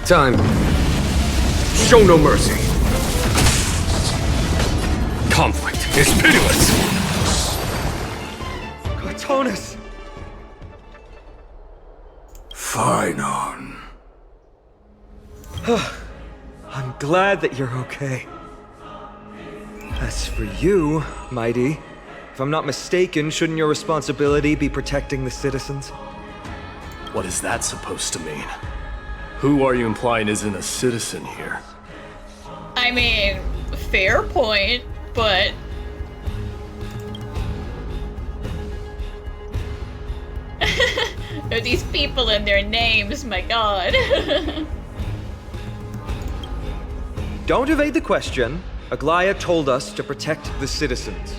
Time. Show no mercy. Conflict is pitiless. Cartonus! Finan. I'm glad that you're okay. As for you, Mighty, if I'm not mistaken, shouldn't your responsibility be protecting the citizens? What is that supposed to mean? Who are you implying isn't a citizen here? I mean, fair point, but... these people and their names, my god. Don't evade the question. Aglaya told us to protect the citizens.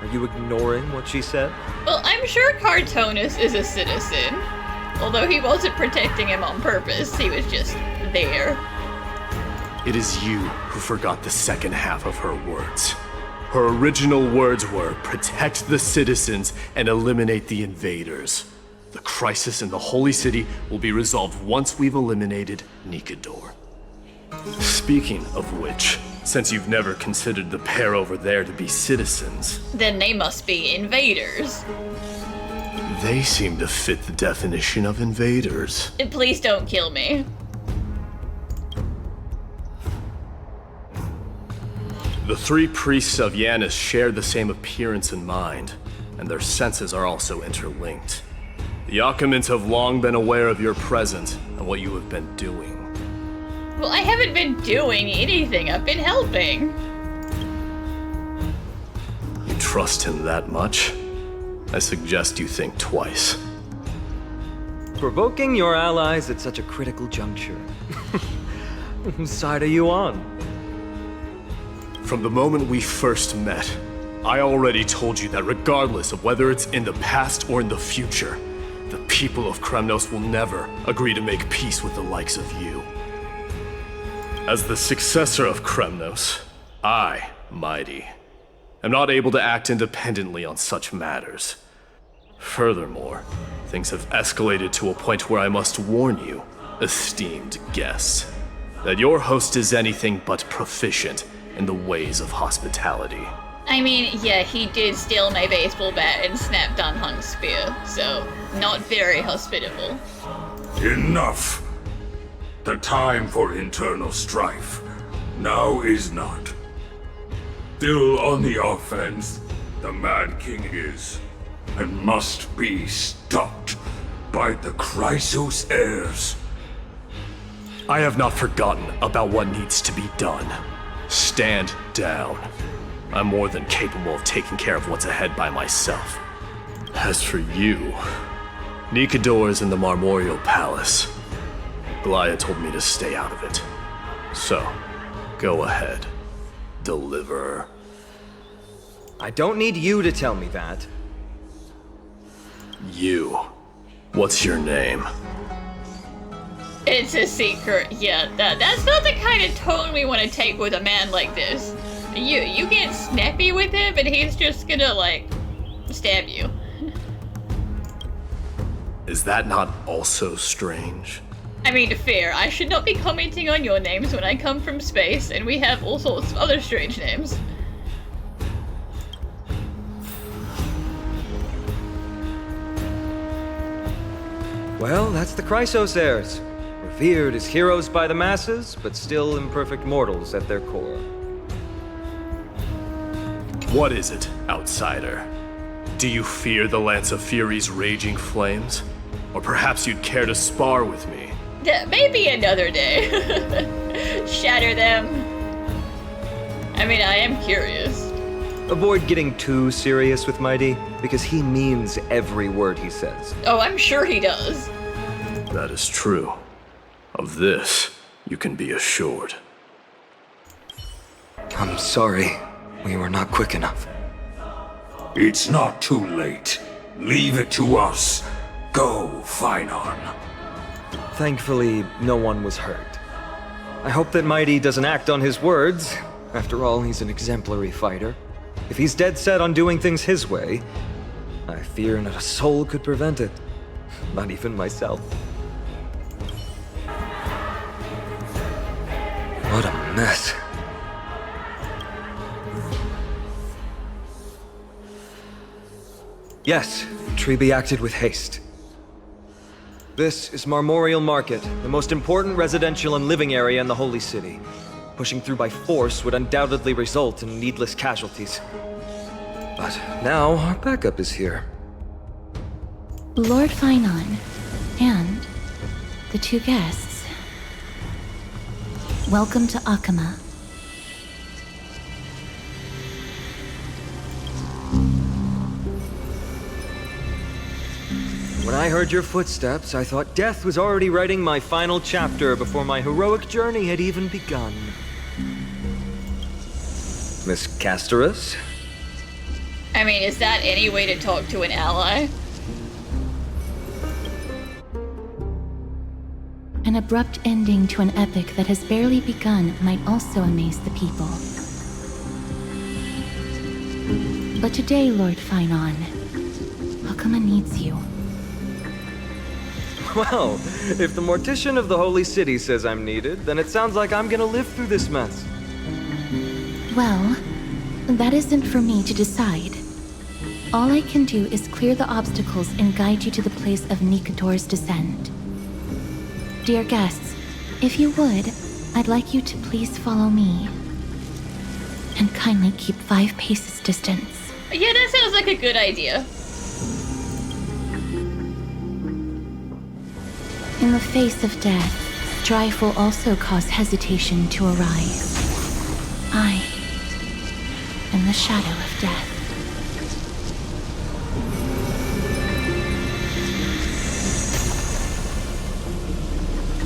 Are you ignoring what she said? Well, I'm sure Cartonus is a citizen. Although he wasn't protecting him on purpose, he was just there. It is you who forgot the second half of her words. Her original words were, protect the citizens and eliminate the invaders. The crisis in the Holy City will be resolved once we've eliminated Nikador. Speaking of which, since you've never considered the pair over there to be citizens... Then they must be invaders. They seem to fit the definition of invaders. Please don't kill me. The three priests of Yanis share the same appearance and mind, and their senses are also interlinked. The Okhemans have long been aware of your presence and what you have been doing. Well, I haven't been doing anything. I've been helping. You trust him that much? I suggest you think twice. Provoking your allies at such a critical juncture. Whose side are you on? From the moment we first met, I already told you that regardless of whether it's in the past or in the future, the people of Kremnos will never agree to make peace with the likes of you. As the successor of Kremnos, I, Mighty, am not able to act independently on such matters. Furthermore, things have escalated to a point where I must warn you, esteemed guests, that your host is anything but proficient in the ways of hospitality. I mean, yeah, he did steal my baseball bat and snap down Hunk's spear, so not very hospitable. Enough. The time for internal strife now is not. Still on the offense, the Mad King is, and must be stopped. by the Chrysos heirs. I have not forgotten about what needs to be done. Stand down. I'm more than capable of taking care of what's ahead by myself. As for you, Nikador is in the Marmorial Palace. Glia told me to stay out of it. So, go ahead. Deliver. I don't need you to tell me that. You. What's your name? It's a secret. Yeah, that's not the kind of tone we want to take with a man like this. You get snappy with him and he's just gonna, like, stab you. Is that not also strange? I mean, fair. I should not be commenting on your names when I come from space, and we have all sorts of other strange names. Well, that's the Chrysos heirs. Revered as heroes by the masses, but still imperfect mortals at their core. What is it, outsider? Do you fear the Lance of Fury's raging flames? Or perhaps you'd care to spar with me? Yeah, maybe another day. Shatter them. I mean, I am curious. Avoid getting too serious with Mighty, because he means every word he says. Oh, I'm sure he does. That is true. Of this, you can be assured. I'm sorry. We were not quick enough. It's not too late. Leave it to us. Go, Finon. Thankfully, no one was hurt. I hope that Mighty doesn't act on his words. After all, he's an exemplary fighter. If he's dead set on doing things his way, I fear not a soul could prevent it. Not even myself. What a mess. Yes, Treby acted with haste. This is Marmorial Market, the most important residential and living area in the Holy City. Pushing through by force would undoubtedly result in needless casualties. But now our backup is here. Lord Finon and the two guests. Welcome to Okhema. When I heard your footsteps, I thought death was already writing my final chapter before my heroic journey had even begun. Miss Castorus? I mean, is that any way to talk to an ally? An abrupt ending to an epic that has barely begun might also amaze the people. But today, Lord Finon, Okhema needs you. Well, if the Mortician of the Holy City says I'm needed, then it sounds like I'm gonna live through this mess. Well, that isn't for me to decide. All I can do is clear the obstacles and guide you to the place of Nikador's descent. Dear guests, if you would, I'd like you to please follow me. And kindly keep 5 paces distance. Yeah, that sounds like a good idea. In the face of death, strife will also cause hesitation to arise. I am the shadow of death.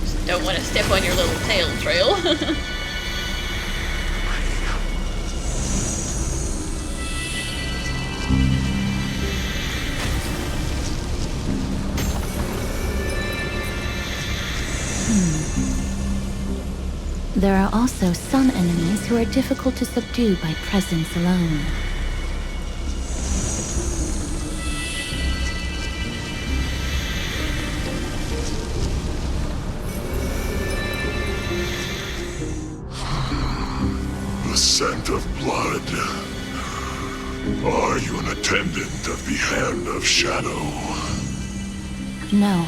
Just don't want to step on your little tail trail. There are also some enemies who are difficult to subdue by presence alone. The scent of blood. Are you an attendant of the Hand of Shadow? No,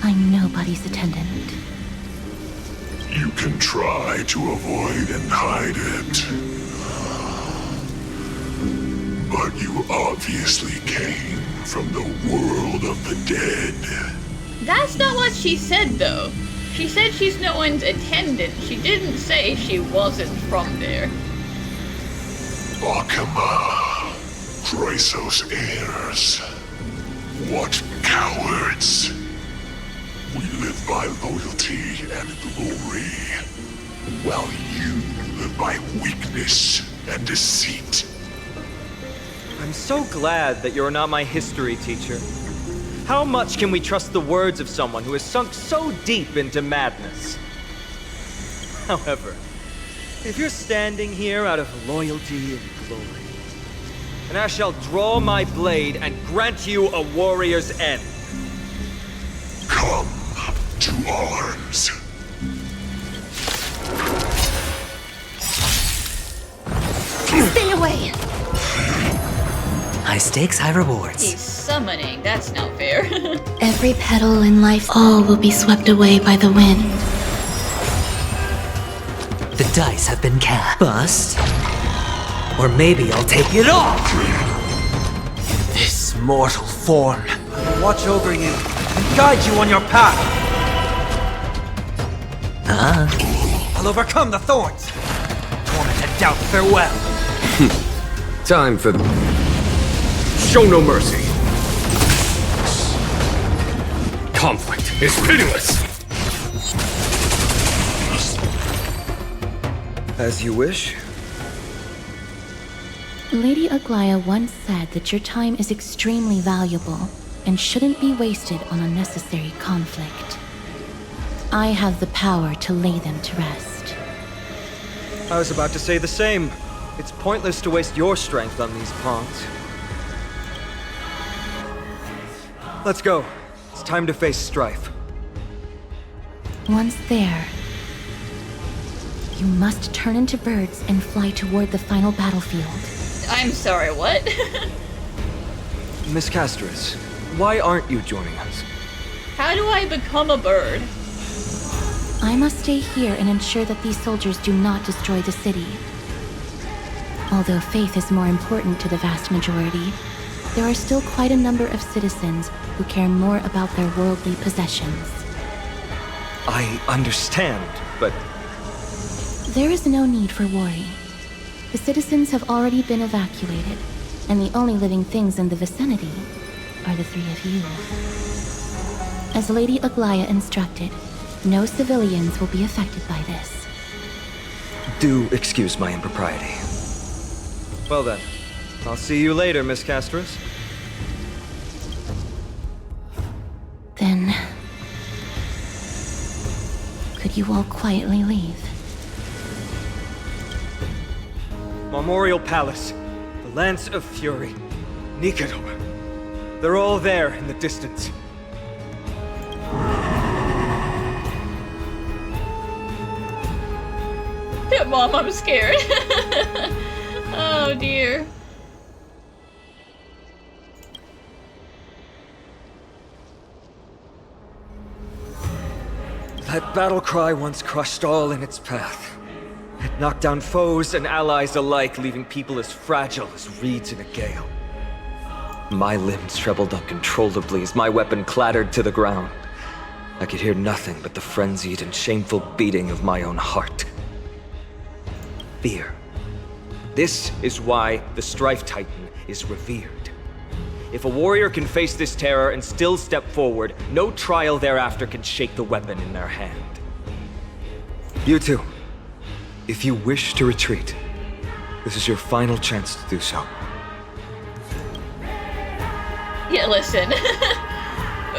I'm nobody's attendant. You can try to avoid and hide it. But But you obviously came from the world of the dead. That's not what she said, though. She said she's no one's attendant. She didn't say she wasn't from there. Okhema, Chrysos heirs. What cowards! We live by loyalty and glory, while you live by weakness and deceit. I'm so glad that you're not my history teacher. How much can we trust the words of someone who has sunk so deep into madness? However, if you're standing here out of loyalty and glory, then I shall draw my blade and grant you a warrior's end. Come to arms. Stay away! High stakes, high rewards. He's summoning. That's not fair. Every petal in life, all will be swept away by the wind. The dice have been cast. Bust. Or maybe I'll take it off! This mortal form. Watch over you and guide you on your path. I'll overcome the thorns. Torment and doubt, farewell. Time for show no mercy. Conflict is pitiless. As you wish. Lady Aglaya once said that your time is extremely valuable and shouldn't be wasted on unnecessary conflict. I have the power to lay them to rest. I was about to say the same. It's pointless to waste your strength on these pawns. Let's go. It's time to face strife. Once there, you must turn into birds and fly toward the final battlefield. I'm sorry, what? Miss Castris, why aren't you joining us? How do I become a bird? I must stay here and ensure that these soldiers do not destroy the city. Although faith is more important to the vast majority, there are still quite a number of citizens who care more about their worldly possessions. I understand, but... There is no need for worry. The citizens have already been evacuated, and the only living things in the vicinity are the three of you. As Lady Aglaya instructed, no civilians will be affected by this. Do excuse my impropriety. Well then, I'll see you later, Miss Castris. Then... could you all quietly leave? Memorial Palace, the Lance of Fury, Nicanor. They're all there in the distance. Mom, I'm scared. Oh dear. That battle cry once crushed all in its path. It knocked down foes and allies alike, leaving people as fragile as reeds in a gale. My limbs trembled uncontrollably as my weapon clattered to the ground. I could hear nothing but the frenzied and shameful beating of my own heart. Fear. This is why the Strife Titan is revered. If a warrior can face this terror and still step forward, no trial thereafter can shake the weapon in their hand. You two, if you wish to retreat, this is your final chance to do so. Yeah, listen.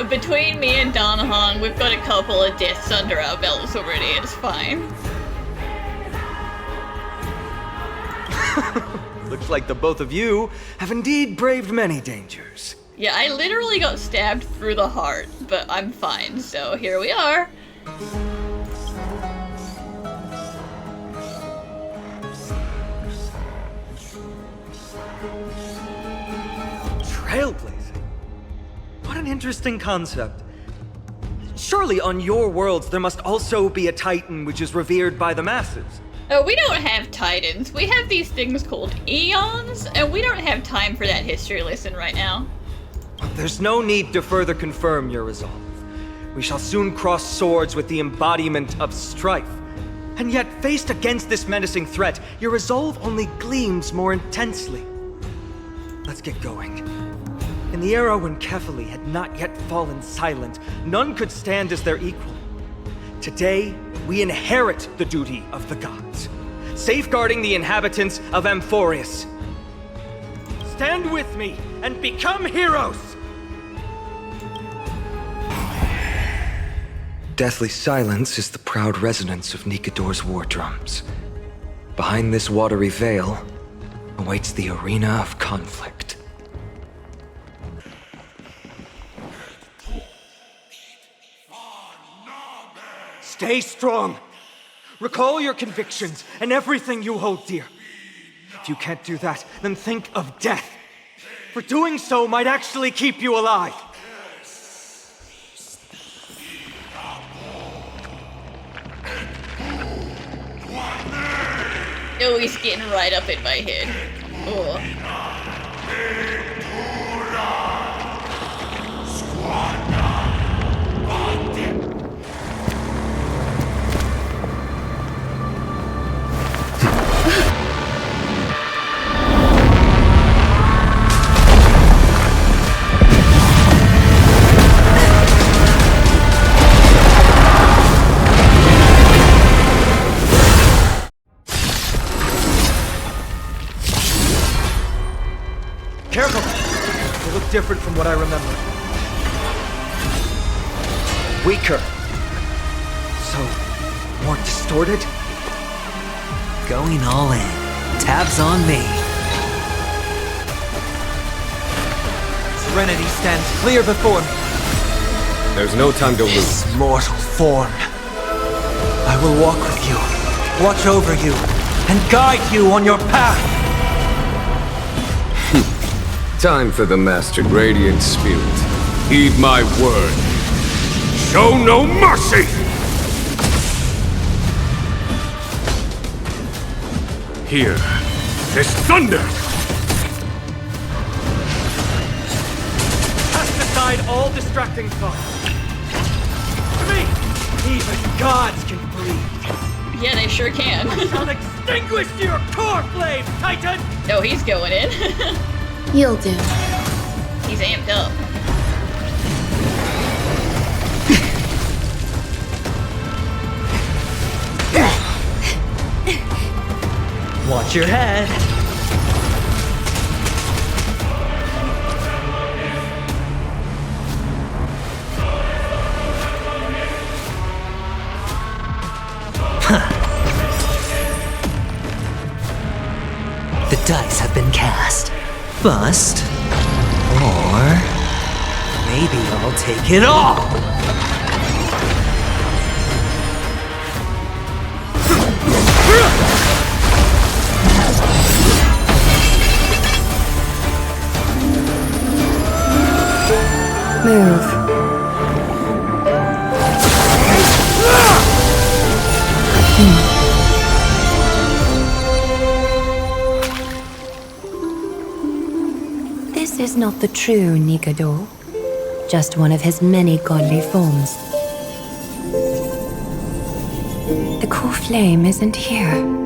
Between me and Donahan, we've got a couple of deaths under our belts already. It's fine. Looks like the both of you have indeed braved many dangers. Yeah, I literally got stabbed through the heart, but I'm fine, so here we are. Trailblazing? What an interesting concept. Surely on your worlds there must also be a titan which is revered by the masses. We don't have titans. We have these things called eons, and we don't have time for that history lesson right now. There's no need to further confirm your resolve. We shall soon cross swords with the embodiment of strife. And yet, faced against this menacing threat, your resolve only gleams more intensely. Let's get going. In the era when Kefali had not yet fallen silent, none could stand as their equal. Today, we inherit the duty of the gods, safeguarding the inhabitants of Amphoreus. Stand with me and become heroes! Deathly silence is the proud resonance of Nikador's war drums. Behind this watery veil awaits the arena of conflict. Stay strong! Recall your convictions and everything you hold dear. If you can't do that, then think of death. For doing so might actually keep you alive. Oh, he's getting right up in my head. Oh. Careful! They look different from what I remember. Weaker. So, more distorted? Going all in. Tabs on me. Serenity stands clear before me. There's no time to lose. This mortal form. I will walk with you, watch over you, and guide you on your path. Time for the Master Gradient Spirit. Heed my word. Show no mercy! Hear this thunder! Cast aside all distracting thoughts. To me, even gods can breathe. Yeah, they sure can. I shall extinguish your core flame, Titan! No, he's going in. You'll do. He's amped up. Watch your head. The dice have been cast. Bust. Or maybe I'll take it all. Move. This is not the true Nikador, just one of his many godly forms. The core flame isn't here.